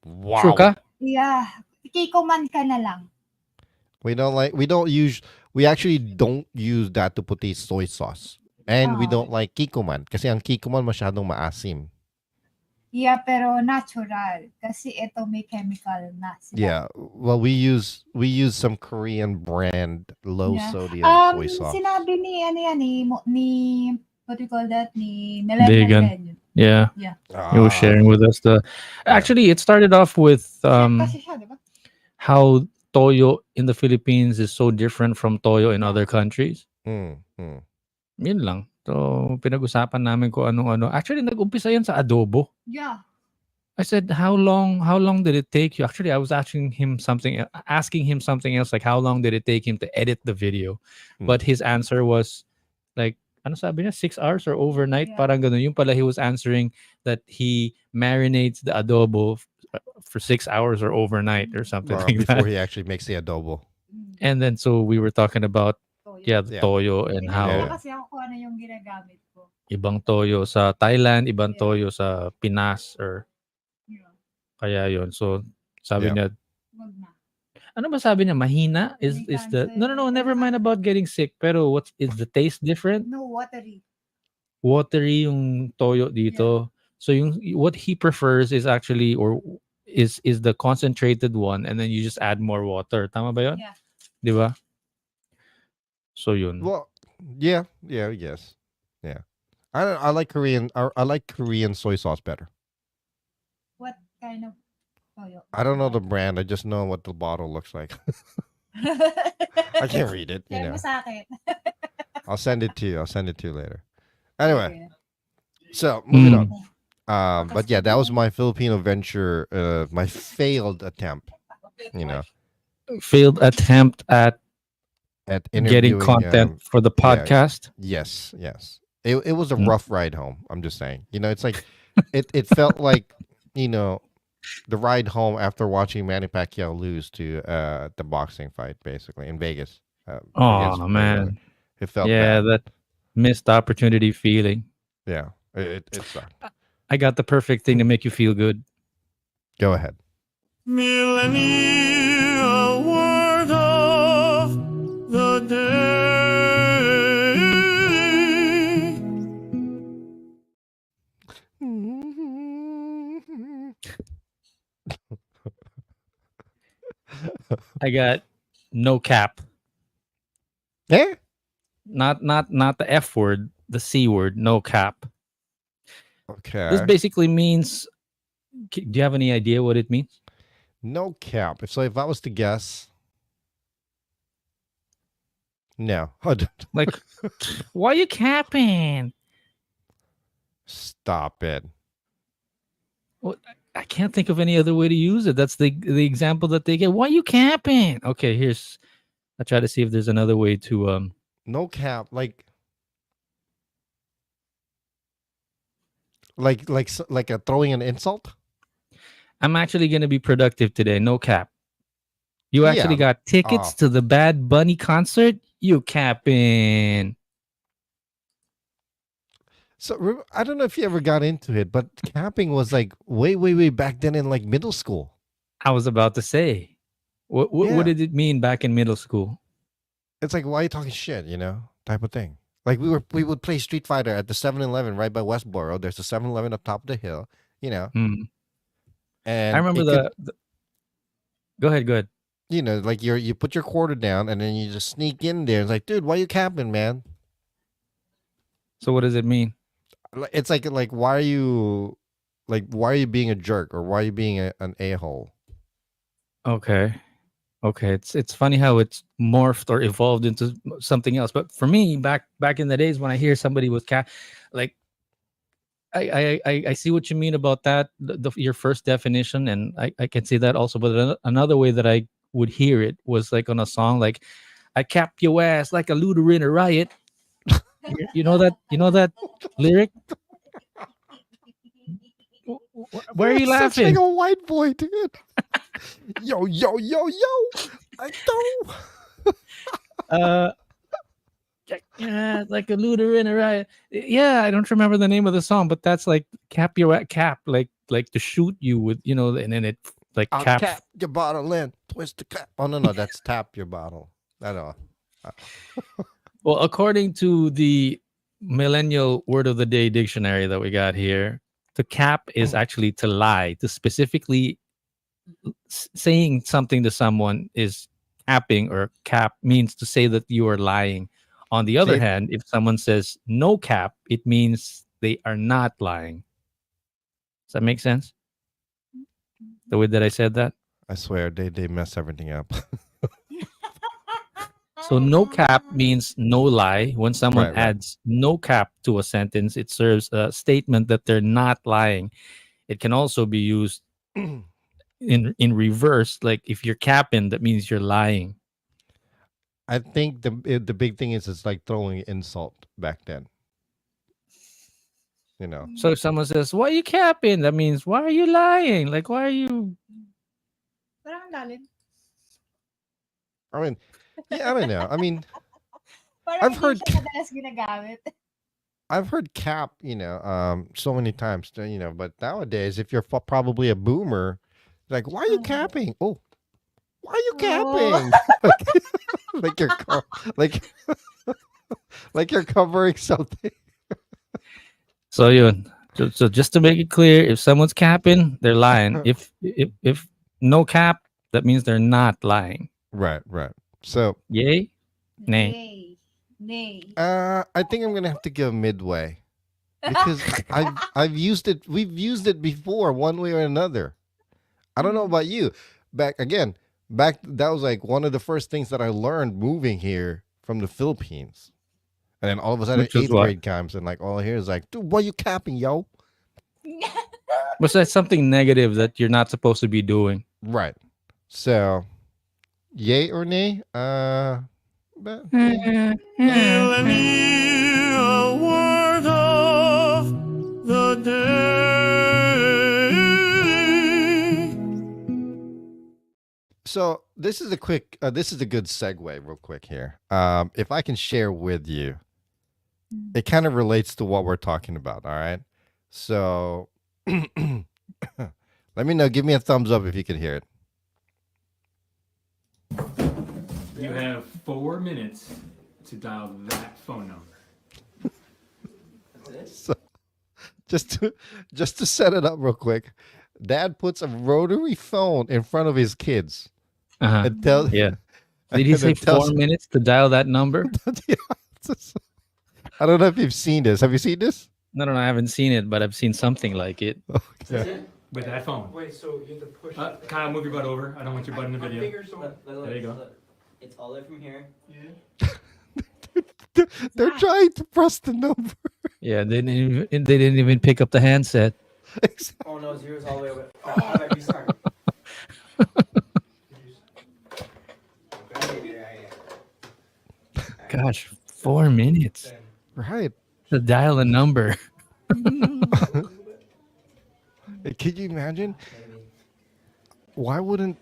Wow. Sure ka? Yeah. Kikoman ka na lang. We actually don't use dato puti soy sauce. And we don't like kikoman kasi ang kikoman masyadong maasim. Yeah, pero natural. Kasi ito may chemical na sila. Yeah, well, we use some Korean brand low sodium soy sauce. Sinabi ni what do you call that? Ni Vegan. Yeah. He was sharing with us actually it started off with kasi siya, diba? how toyo in the Philippines is so different from toyo in other countries. Yun lang. So, pinag-usapan namin ko anong-ano. Actually, nag-umpisa yan sa adobo. Yeah. I said, how long did it take you? Actually, I was asking him something else, like how long did it take him to edit the video? But his answer was like, ano sabi niya, 6 hours or overnight? Yeah. Parang ganun. Yung pala he was answering that he marinates the adobo for 6 hours or overnight or something like before that. he actually makes the adobo. And then so we were talking about Toyo. the toyo and how Kasi ako kung ano yung ginagamit ko. ibang toyo sa Thailand, ibang toyo sa Pinas or Yeah. kaya yun. So sabi niya, Wag na. ano ba sabi niya? Mahina? Is May the cancer. no, never mind about getting sick. Pero is the taste different? No, watery. Watery yung toyo dito. So what he prefers is actually is the concentrated one and then you just add more water. Tama ba yun? Yeah. Di ba? So yun. Well, yeah, yes. Yeah. I like Korean soy sauce better. What kind of toyo? I don't know the brand. I just know what the bottle looks like. I can't read it, you Share know. mo sa akin. I'll send it to you later. Anyway, Okay. so moving on. But yeah, that was my Filipino venture, my failed attempt, Failed attempt at at getting interviewing. content for the Yeah, podcast. yes, yes. It was a Mm. rough ride home. I'm just saying. It's like, it felt like, the ride home after watching Manny Pacquiao lose to the boxing fight, basically in Vegas against Oh Mayweather. man. It felt Yeah, bad. that missed opportunity feeling. Yeah, it sucked. I got the perfect thing to make you feel good. Go ahead. Millennial word of the day. I got no cap. Yeah. Not the F word, the C word, no cap. This Okay. basically means, do you have any idea what it means? No cap. So if I was to guess, no. Like, why you capping? Stop it. Well, I can't think of any other way to use it. That's the example that they get. Why you capping? Okay, I'll try to see if there's another way to No cap. Like a throwing an insult. I'm actually gonna be productive today. No cap. You actually Yeah. got tickets Oh. to the Bad Bunny concert? You capping. So I don't know if you ever got into it, but capping was like way, way, way back then in like middle school. I was about to say. What Yeah. did it mean back in middle school? It's like, why are you talking shit, type of thing. Like we would play Street Fighter at the 7-Eleven right by Westboro. There's a 7-Eleven up top of the hill, Hmm. and I remember it could, Go ahead. like you put your quarter down and then you just sneak in there. It's like, dude, why you capping, man? So what does it mean? It's like why are you being a jerk, or why are you being an a-hole? Okay. It's funny how it's morphed or evolved into something else. But for me, back in the days when I hear somebody was like, I see what you mean about that, your first definition, and I can see that also. But another way that I would hear it was like on a song, like, I cap your ass like a looter in a riot. You know that lyric? Why are you You're such laughing? like a white boy, dude. Yo, yo, yo, yo. I don't. Yeah, like a looter in a riot. Yeah, I don't remember the name of the song, but that's like cap your cap, like to shoot you with, and then it like I'll cap. cap your bottle and twist the cap. Oh no, that's tap your bottle. I know. Well, according to the Millennial Word of the Day dictionary that we got here, to cap is actually to lie. To specifically saying something to someone is capping, or cap means to say that you are lying. On the other hand, if someone says no cap, it means they are not lying. Does that make sense? The way that I said that? I swear they mess everything up. So no cap means no lie. When someone Right. adds no cap to a sentence, it serves a statement that they're not lying. It can also be used in reverse. Like if you're capping, that means you're lying. I think the big thing is it's like throwing insult back then. So if someone says, "Why are you capping?" That means, why are you lying? Like, why are you? Parang lalim. I mean, yeah, I don't know. I mean, Parang I've hindi heard siya madalas ginagamit. I've heard cap, so many times, but nowadays, if you're probably a boomer, like, why are you capping? Oh, why are you capping? like you're like like you're covering something. So yun. So just to make it clear, if someone's capping, they're lying. If no cap, that means they're not lying. Right. So, Yay? Nay. Nay. I think I'm gonna have to go midway because I've used it. We've used it before, one way or another. I don't know about you. Back that was like one of the first things that I learned moving here from the Philippines. And then all of a sudden, Which is 8th what? grade comes, and like all I hear is like, dude, why you capping, yo? But that's something negative that you're not supposed to be doing. Right. So, yay or nay? But, Hail and hear a word of the day. so this is a quick. This is a good segue, real quick here. If I can share with you, it kind of relates to what we're talking about. All right. So, let me know. Give me a thumbs up if you can hear it. You have 4 minutes to dial that phone number. So, just to set it up real quick, Dad puts a rotary phone in front of his kids Uh-huh. and tells. Yeah. Did he and say it tells- 4 minutes to dial that number? Yeah, I don't know if you've seen this. Have you seen this? No, I haven't seen it, but I've seen something like it. Okay. With that phone. Wait, so you have to push Kyle, move your butt over. I don't want your butt in the video. fingers on. There you go. It's all the way from here. They're trying to press the number. Yeah, they didn't even pick up the handset. Oh no, zero's all the way over. Oh, how about restart? Gosh, 4 minutes Right. to dial a number. Can you imagine? Why wouldn't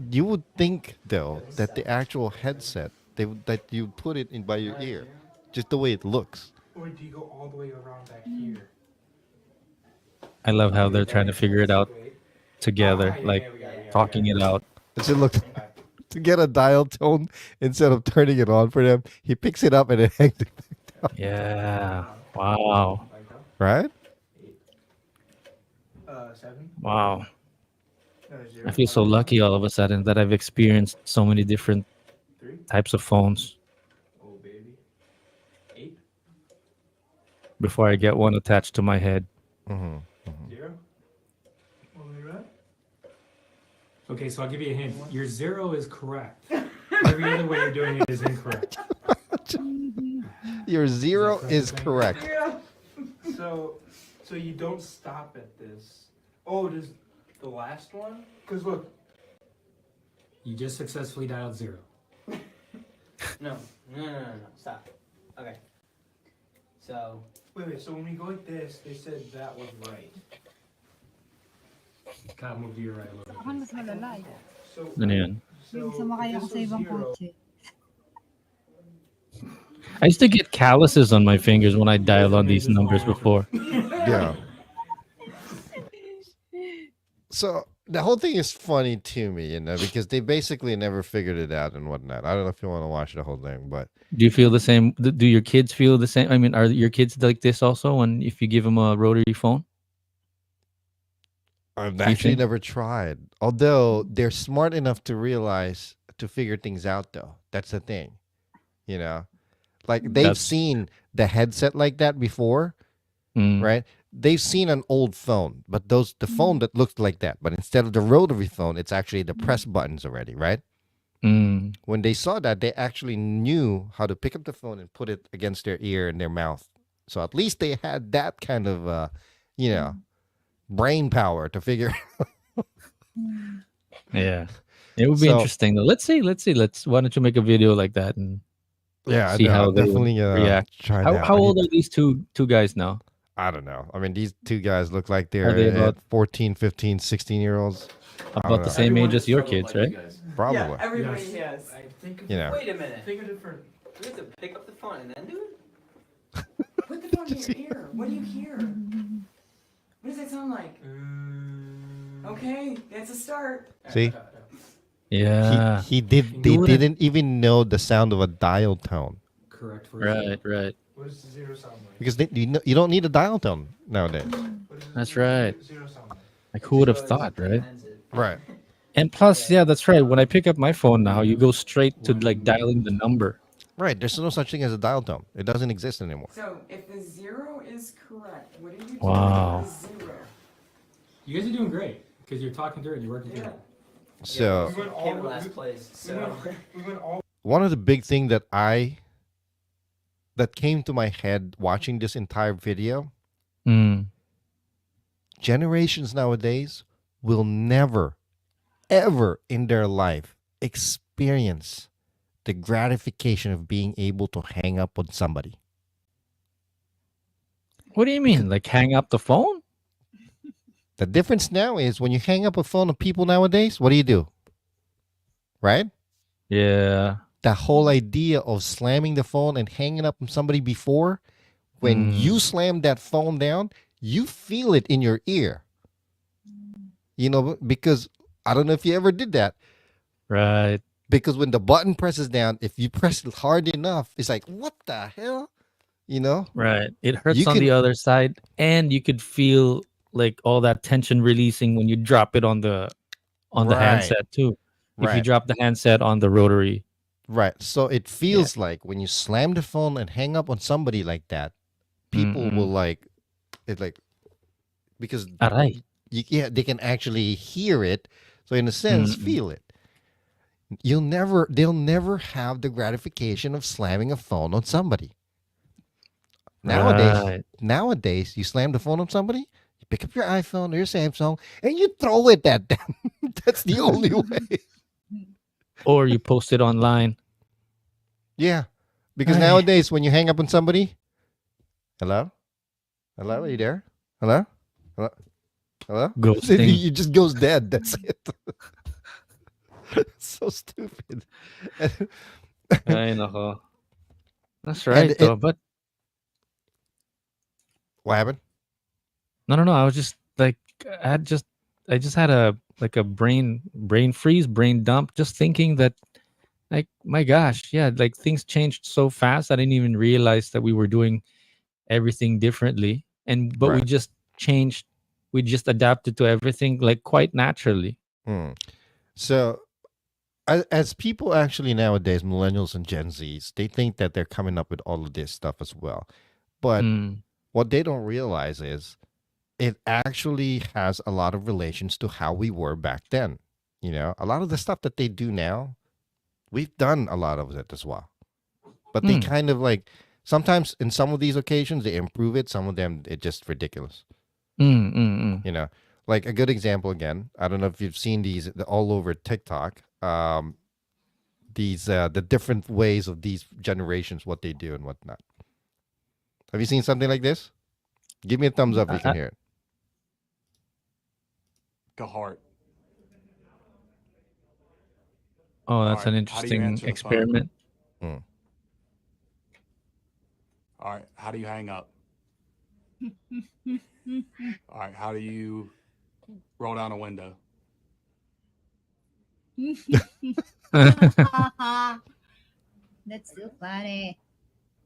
you would think though that the actual headset that you put it in by your ear, just the way it looks. Or do you go all the way around back here? I love how they're trying to figure it out together, like talking it out. Does it look to get a dial tone instead of turning it on for them? He picks it up and it hangs it back down. Yeah. Wow. Right? 7. Wow. 0. I feel so lucky all of a sudden that I've experienced so many different 3. types of phones Oh baby. 8. before I get one attached to my head. 0. Only right. Okay, so I'll give you a hint. Your 0 is correct. Every other way you're doing it is incorrect. Your 0 is correct. Yeah. So you don't stop at this. Oh, does the last one? Because look. You just successfully dialed 0. No. Stop. Okay. So. Wait. So when we go like this, they said that was right. Kyle, move to your right a little Akan bit. mas malala eh. So. Ano yun? Yung sumakay ako sa ibang kotse. I used to get calluses on my fingers when I dialed on these numbers before. Yeah. So the whole thing is funny to me, because they basically never figured it out and whatnot. I don't know if you want to watch the whole thing, but Do you feel the same? Do your kids feel the same? I mean, are your kids like this also when if you give them a rotary phone? I've you actually think? never tried. Although they're smart enough to realize to figure things out, though. That's the thing, Like they've That's- seen the headset like that before, Mm. right? They've seen an old phone, but the phone that looks like that, but instead of the rotary phone, it's actually the press buttons already, right? Mm. When they saw that, they actually knew how to pick up the phone and put it against their ear and their mouth. So at least they had that kind of, brain power to figure. Yeah, it would be So- interesting though. Let's see. Why don't you make a video like that and Yeah, see how I'll they would definitely react. try how, that. how I old need- are these two guys now? I don't know. I mean, these two guys look like they're Are they about- 14, 15, 16-year-olds. About the know. same age as your kids, right? Probably. Yeah, everybody Yes. has. I think of Wait a minute. think of different. We have to pick up the phone and then do it? Put the phone in your ear. What do you hear? What does that sound like? Okay, that's a start. See? Yeah. He did. They wouldn't- didn't even know the sound of a dial tone Correct for Right. What does the 0 sound like? because you don't need a dial tone nowadays. What does That's the right. 0 sound like? Like who would have thought, right? Right. And plus, yeah, that's right. When I pick up my phone now, you go straight to like dialing the number. Right. There's no such thing as a dial tone. It doesn't exist anymore. So, if the 0 is correct, what do you do Wow. with the 0? You guys are doing great because you're talking through it. You're working through Yeah. it. So We went Came all. last place, so. We went all. one of the big thing that came to my head watching this entire video, Mm. generations nowadays will never, ever in their life experience the gratification of being able to hang up on somebody. What do you mean? Like hang up the phone? The difference now is when you hang up a phone on people nowadays, what do? Right? Yeah. The whole idea of slamming the phone and hanging up on somebody before, when you slam that phone down, you feel it in your ear. Because I don't know if you ever did that. Right. Because when the button presses down, if you press it hard enough, it's like, what the hell? Right. It hurts You on can- the other side, and you could feel like all that tension releasing when you drop it on the Right. handset too. If you Right. drop the handset on the rotary. Right. So it feels like when you slam the phone and hang up on somebody like that, people will because Aray. they can actually hear it. So in a sense, feel it. They'll never have the gratification of slamming a phone on somebody. Right. Nowadays, you slam the phone on somebody, you pick up your iPhone or your Samsung, and you throw it at them. That's the only way. Or you post it online. Yeah. Because Ay. nowadays, when you hang up on somebody, hello? Hello? Are you there? Hello? Hello? Hello? Ghosting. He just goes dead. That's it. So stupid. Ay, nako. That's right, it- though. But What happened? no. I was just like, I just had a brain freeze, brain dump, just thinking that, like, my gosh, yeah, like things changed so fast. I didn't even realize that we were doing everything differently, but we Right. just changed. We just adapted to everything like quite naturally. So, as people actually nowadays, millennials and Gen Zs, they think that they're coming up with all of this stuff as well. But what they don't realize is it actually has a lot of relations to how we were back then. A lot of the stuff that they do now, we've done a lot of it as well. But they kind of like, sometimes in some of these occasions, they improve it. Some of them, it's just ridiculous. Like a good example again, I don't know if you've seen these all over TikTok. The different ways of these generations, what they do and whatnot. Have you seen something like this? Give me a thumbs up if you can hear it. A heart. Oh, that's All an right, how do you interesting answer the phone? experiment. All right, how do you hang up? All right, how do you roll down a window? That's so funny.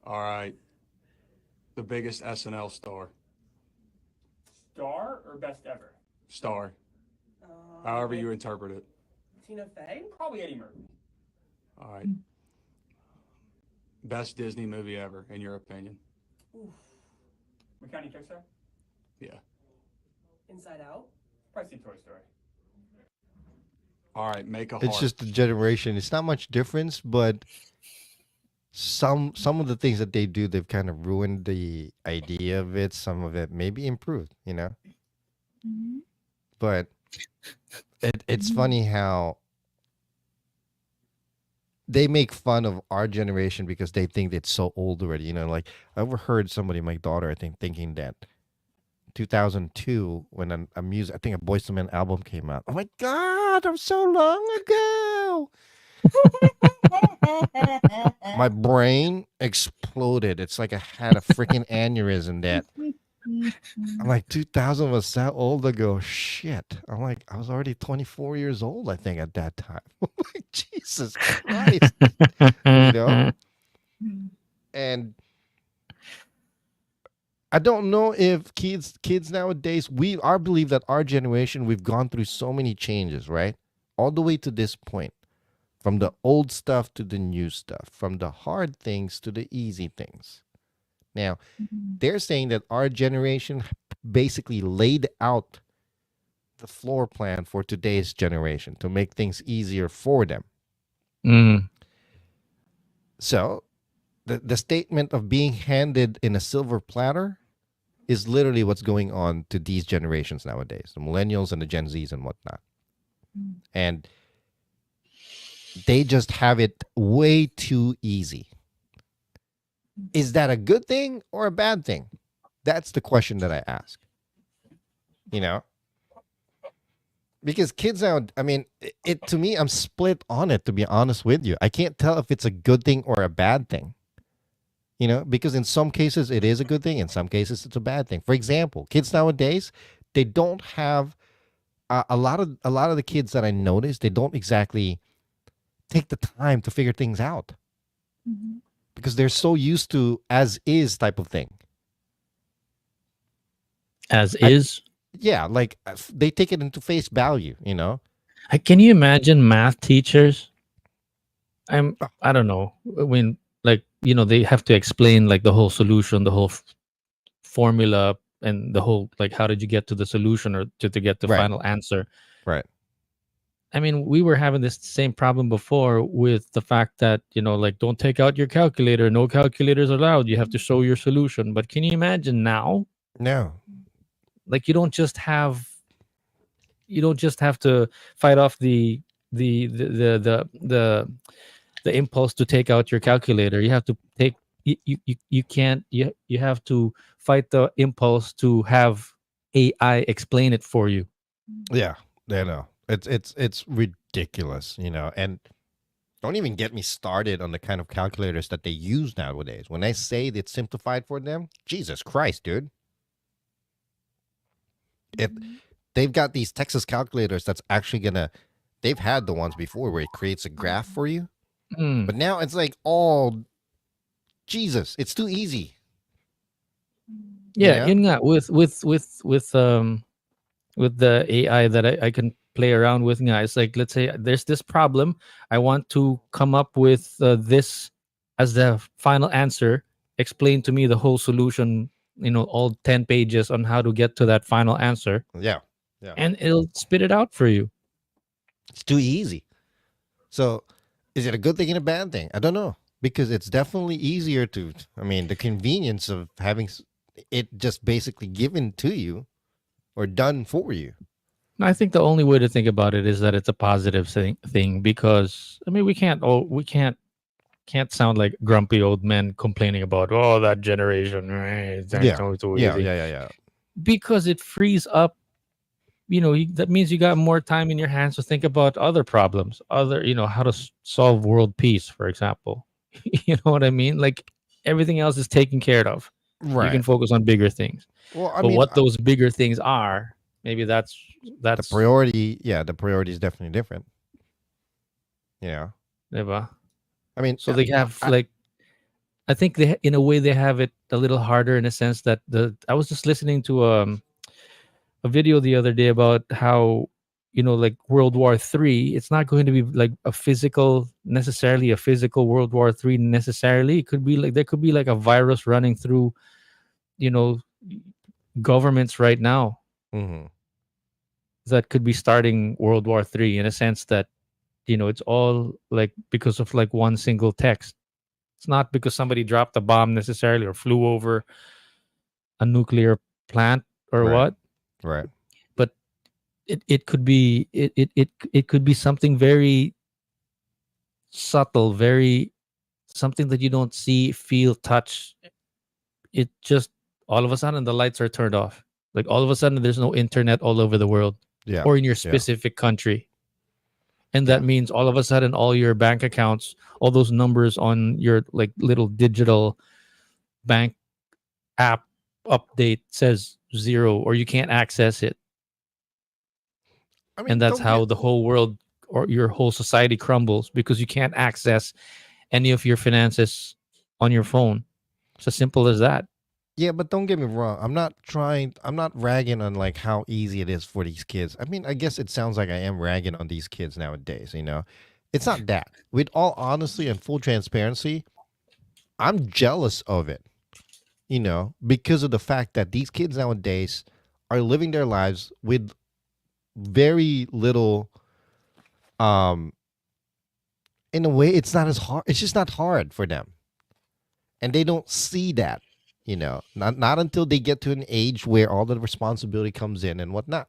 All right, the biggest SNL star. Star or best ever? Star. However you interpret it. Tina Fey? Probably Eddie Murphy. All right. Best Disney movie ever, in your opinion? McCounty Pixar? Yeah. Inside Out? Probably see Toy Story. All right, make a It's heart. just the generation. It's not much difference, but some of the things that they do, they've kind of ruined the idea of it. Some of it maybe improved, But it's funny how they make fun of our generation because they think it's so old already. Like I overheard somebody, my daughter, I think, thinking that 2002 when a Boyz II Men album came out. Oh my God, that was so long ago. My brain exploded. It's like I had a freaking aneurysm that I'm like, 2000 was that old ago. Shit. I'm like, I was already 24 years old, I think, at that time. I'm like, Jesus Christ. And I don't know if kids nowadays, I believe that our generation, we've gone through so many changes, right? All the way to this point. From the old stuff to the new stuff, from the hard things to the easy things. Now, they're saying that our generation basically laid out the floor plan for today's generation to make things easier for them. So, the statement of being handed in a silver platter, is literally what's going on to these generations nowadays, the millennials and the Gen Zs and whatnot. And they just have it way too easy. Is that a good thing or a bad thing? That's the question that I ask. You know? Because kids now, I mean, it to me, I'm split on it, to be honest with you. I can't tell if it's a good thing or a bad thing. You know, because in some cases it is a good thing, in some cases it's a bad thing. For example, kids nowadays, they don't have a lot of the kids that I notice, they don't exactly take the time to figure things out because they're so used to as is type of thing. As is? Yeah, like they take it into face value, you know? Can you imagine math teachers? I don't know. When, like, they have to explain like the whole solution, the whole formula, and the whole, like, how did you get to the solution or to get the Right. final answer? Right. I mean, we were having this same problem before with the fact that, like, don't take out your calculator. No calculators allowed. You have to show your solution. But can you imagine now? No. Like, you don't just have to fight off the impulse to take out your calculator. You have to take you can't you have to fight the impulse to have AI explain it for you. Yeah, I know. It's ridiculous, and don't even get me started on the kind of calculators that they use nowadays. When I say it's simplified for them, Jesus Christ, dude. If they've got these Texas calculators that's actually they've had the ones before where it creates a graph for you. But now it's like, Jesus, it's too easy. Yeah, yun nga, with the AI that I can play around with nga, it's like, let's say there's this problem. I want to come up with this as the final answer. Explain to me the whole solution, all 10 pages on how to get to that final answer. Yeah. And it'll spit it out for you. It's too easy. So is it a good thing and a bad thing? I don't know. Because it's definitely easier the convenience of having it just basically given to you or done for you. I think the only way to think about it is that it's a positive thing because, we can't sound like grumpy old men complaining about, that generation. Yeah. Because it frees up, that means you got more time in your hands to think about other problems, how to solve world peace, for example. You know what I mean? Like, everything else is taken care of. Right. You can focus on bigger things. Well, what those bigger things are, maybe that's the priority. Yeah, the priority is definitely different. Yeah. Diba? So they have I think in a way they have it a little harder in a sense that I was just listening to a video the other day about how, like World War III, it's not going to be like necessarily a physical World War III necessarily. It could be like, there could be like a virus running through, governments right now that could be starting World War III in a sense that, it's all like because of like one single text. It's not because somebody dropped a bomb necessarily or flew over a nuclear plant or what. Right. But it could be it could be something very subtle, very something that you don't see, feel, touch. It just all of a sudden the lights are turned off. Like, all of a sudden there's no internet all over the world. Yeah. Or in your specific country. And that means all of a sudden all your bank accounts, all those numbers on your like little digital bank app update says 0 or you can't access it. And that's how the whole world or your whole society crumbles because you can't access any of your finances on your phone. It's as simple as that. Yeah, but don't get me wrong. I'm not ragging on like how easy it is for these kids. I guess it sounds like I am ragging on these kids nowadays, It's not that. With all honesty and full transparency, I'm jealous of it, because of the fact that these kids nowadays are living their lives with very little, in a way, it's not as hard. It's just not hard for them. And they don't see that. not until they get to an age where all the responsibility comes in and whatnot.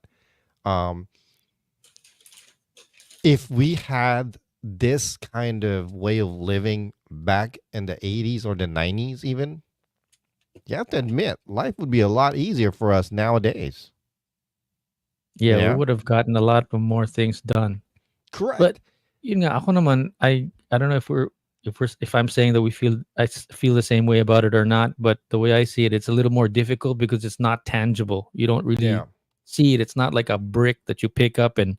If we had this kind of way of living back in the 80s or the 90s even, you have to admit life would be a lot easier for us nowadays. Yeah, we Yeah. would have gotten a lot of more things done. Correct. But yun nga, ako naman, I don't know if I'm saying that I feel the same way about it or not, but the way I see it, it's a little more difficult because it's not tangible. You don't really Yeah. see it. It's not like a brick that you pick up and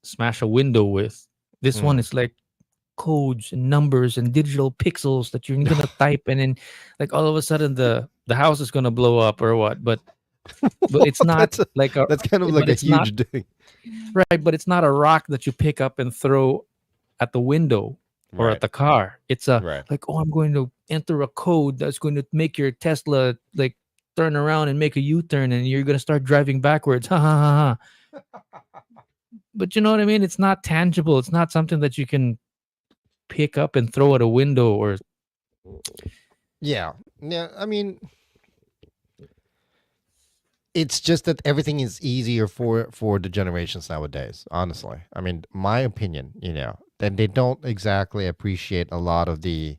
smash a window with. This one is like codes and numbers and digital pixels that you're gonna type, and then like all of a sudden the house is gonna blow up or what. But it's not that's kind of like but a it's not huge thing. right. But it's not a rock that you pick up and throw at the window or Right. at the car. It's Right. like, oh, I'm going to enter a code that's going to make your Tesla like turn around and make a U-turn, and you're gonna start driving backwards. Ha ha ha ha. But you know what I mean? It's not tangible. It's not something that you can pick up and throw at a window or Yeah. I mean, it's just that everything is easier for the generations nowadays. Honestly, I mean, my opinion, that they don't exactly appreciate a lot of the.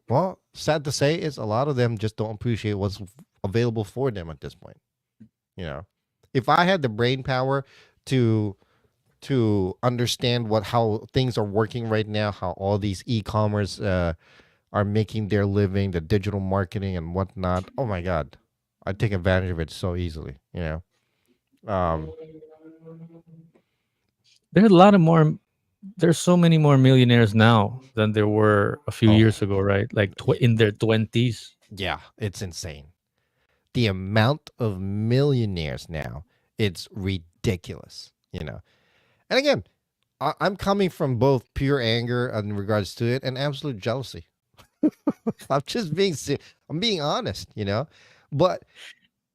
Well, sad to say, is a lot of them just don't appreciate what's available for them at this point. If I had the brain power to understand how things are working right now, how all these e-commerce are making their living, the digital marketing and whatnot. Oh my God, I'd take advantage of it so easily. there's a lot of more. There's so many more millionaires now than there were a few years ago, right? Like in their 20s. Yeah, it's insane. The amount of millionaires now, it's ridiculous. And again, I'm coming from both pure anger in regards to it and absolute jealousy. I'm just I'm being honest, But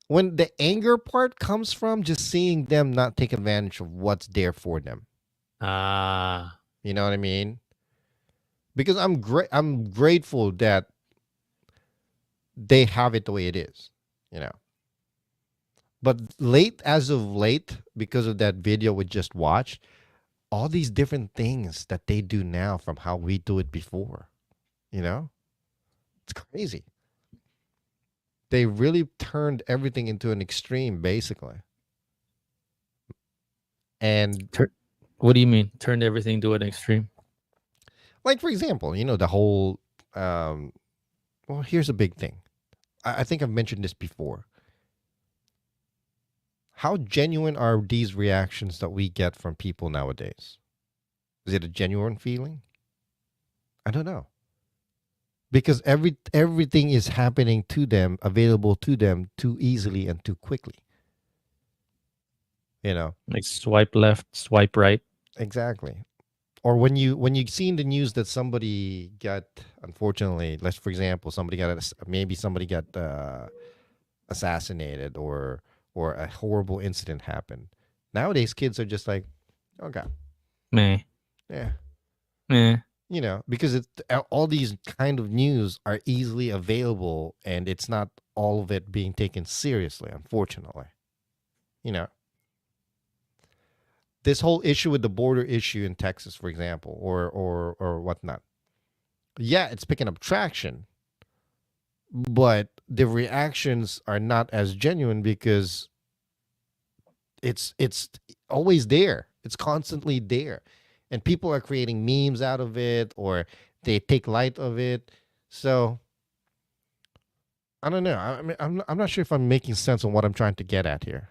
when the anger part comes from just seeing them not take advantage of what's there for them. You know what I mean? Because I'm grateful that they have it the way it is, But as of late, because of that video we just watched, all these different things that they do now from how we do it before, It's crazy. They really turned everything into an extreme, basically. And what do you mean? Turned everything to an extreme? like, for example, the whole, well, here's a big thing. I think I've mentioned this before. How genuine are these reactions that we get from people nowadays? Is it a genuine feeling? I don't know. Because everything is happening to them, available to them too easily and too quickly. Like swipe left, swipe right. Exactly. Or when you see in the news that somebody got, unfortunately, for example, somebody got assassinated or a horrible incident happened. Nowadays, kids are just like, okay, Meh. yeah, Meh. Because all these kind of news are easily available, and it's not all of it being taken seriously, unfortunately. This whole issue with the border issue in Texas, for example, or whatnot. Yeah, it's picking up traction, but the reactions are not as genuine because it's always there. It's constantly there. And people are creating memes out of it, or they take light of it. So I don't know. I mean, I'm not sure if I'm making sense on what I'm trying to get at here.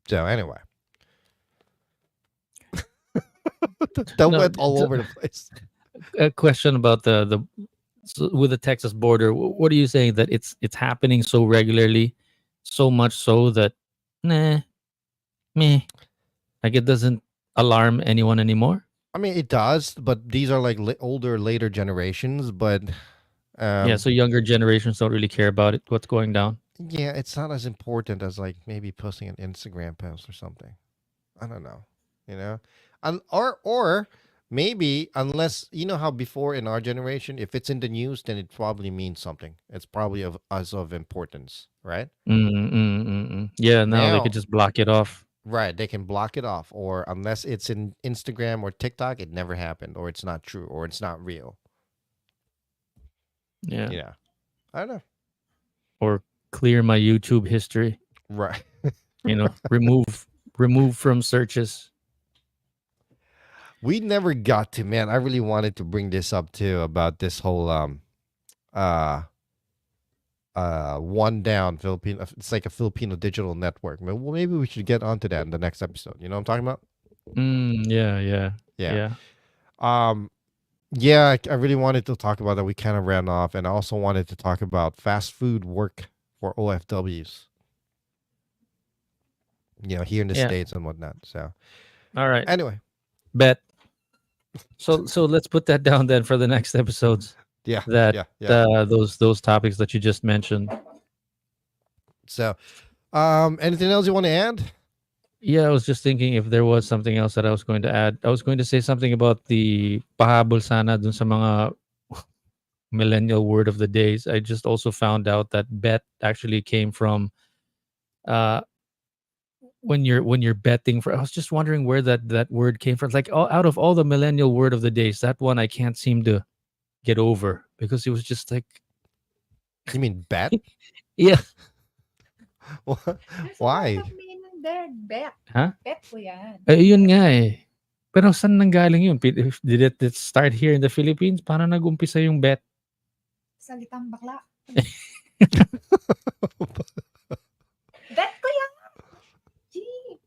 So anyway, that went all over the place. A question about with the Texas border. What are you saying, that it's happening so regularly, so much so that meh, like it doesn't alarm anyone anymore? I mean, it does, but these are like later generations. But yeah, so younger generations don't really care about it. What's going down? Yeah, it's not as important as like maybe posting an Instagram post or something. I don't know, and or Maybe, unless you know how before in our generation, if it's in the news, then it probably means something. It's probably of importance, right? Yeah, now they could Now, just block it off. right, they can block it off, or unless it's in Instagram or TikTok, it never happened, or it's not true, or it's not real. Yeah. Yeah, I don't know. Or clear my YouTube history. Right. Remove from searches. We never got to, man. I really wanted to bring this up too about this whole one down Filipino. It's like a Filipino digital network. Maybe we should get onto that in the next episode. You know what I'm talking about? Yeah. Yeah, I really wanted to talk about that. We kind of ran off, and I also wanted to talk about fast food work for OFWs. Here in the States and whatnot. So, all right. Anyway, bet. So let's put that down then for the next episodes. Yeah. Those topics that you just mentioned. So, anything else you want to add? Yeah, I was just thinking if there was something else that I was going to add. I was going to say something about the pahabol sana dun sa mga millennial word of the days. I just also found out that bet actually came from when you're betting for. I was just wondering where that word came from. Like out of all the millennial word of the days, that one I can't seem to get over because it was just like. You mean bet? Yeah. Why? Bet. Huh? Bet ko yan. Yun nga eh. Pero saan nanggaling yun? Did it start here in the Philippines? Paano nag-umpisa yung bet? Salitang bakla. Bet ko yan. Gee.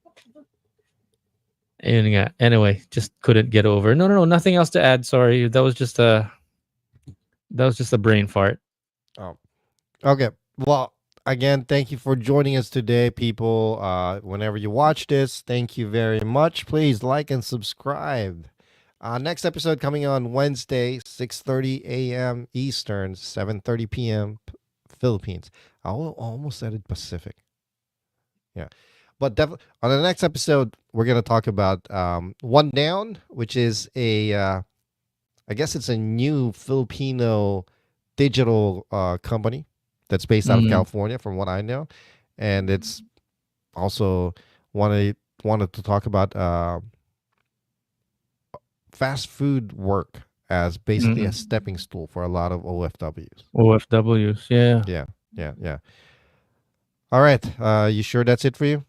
Ayun nga. Anyway, just couldn't get over. No, nothing else to add. Sorry, that was just a brain fart. Oh, okay. Well, again, thank you for joining us today, people. Whenever you watch this, thank you very much. Please like and subscribe. Next episode coming on Wednesday, 6:30 a.m. Eastern, 7:30 p.m. Philippines. I almost said it Pacific. Yeah. But definitely on the next episode, we're going to talk about One Down, which is I guess it's a new Filipino digital company that's based out of California, from what I know. And it's also wanted to talk about fast food work as basically a stepping stool for a lot of OFWs. OFWs, yeah. Yeah. All right. You sure that's it for you?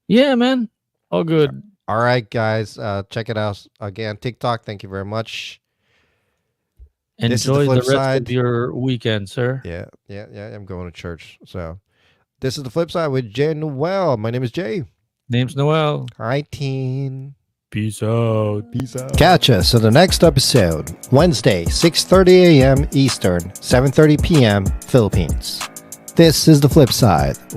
Yeah, man. All good. All right, guys. Check it out. Again, TikTok. Thank you very much. Enjoy the rest of your weekend, sir. Yeah. I'm going to church. So this is the flip side with Jay and Noel. My name is Jay. Name's Noel. All right, teen. Peace out. Catch us on the next episode, Wednesday, 6:30 a.m. Eastern, 7:30 p.m. Philippines. This is the flip side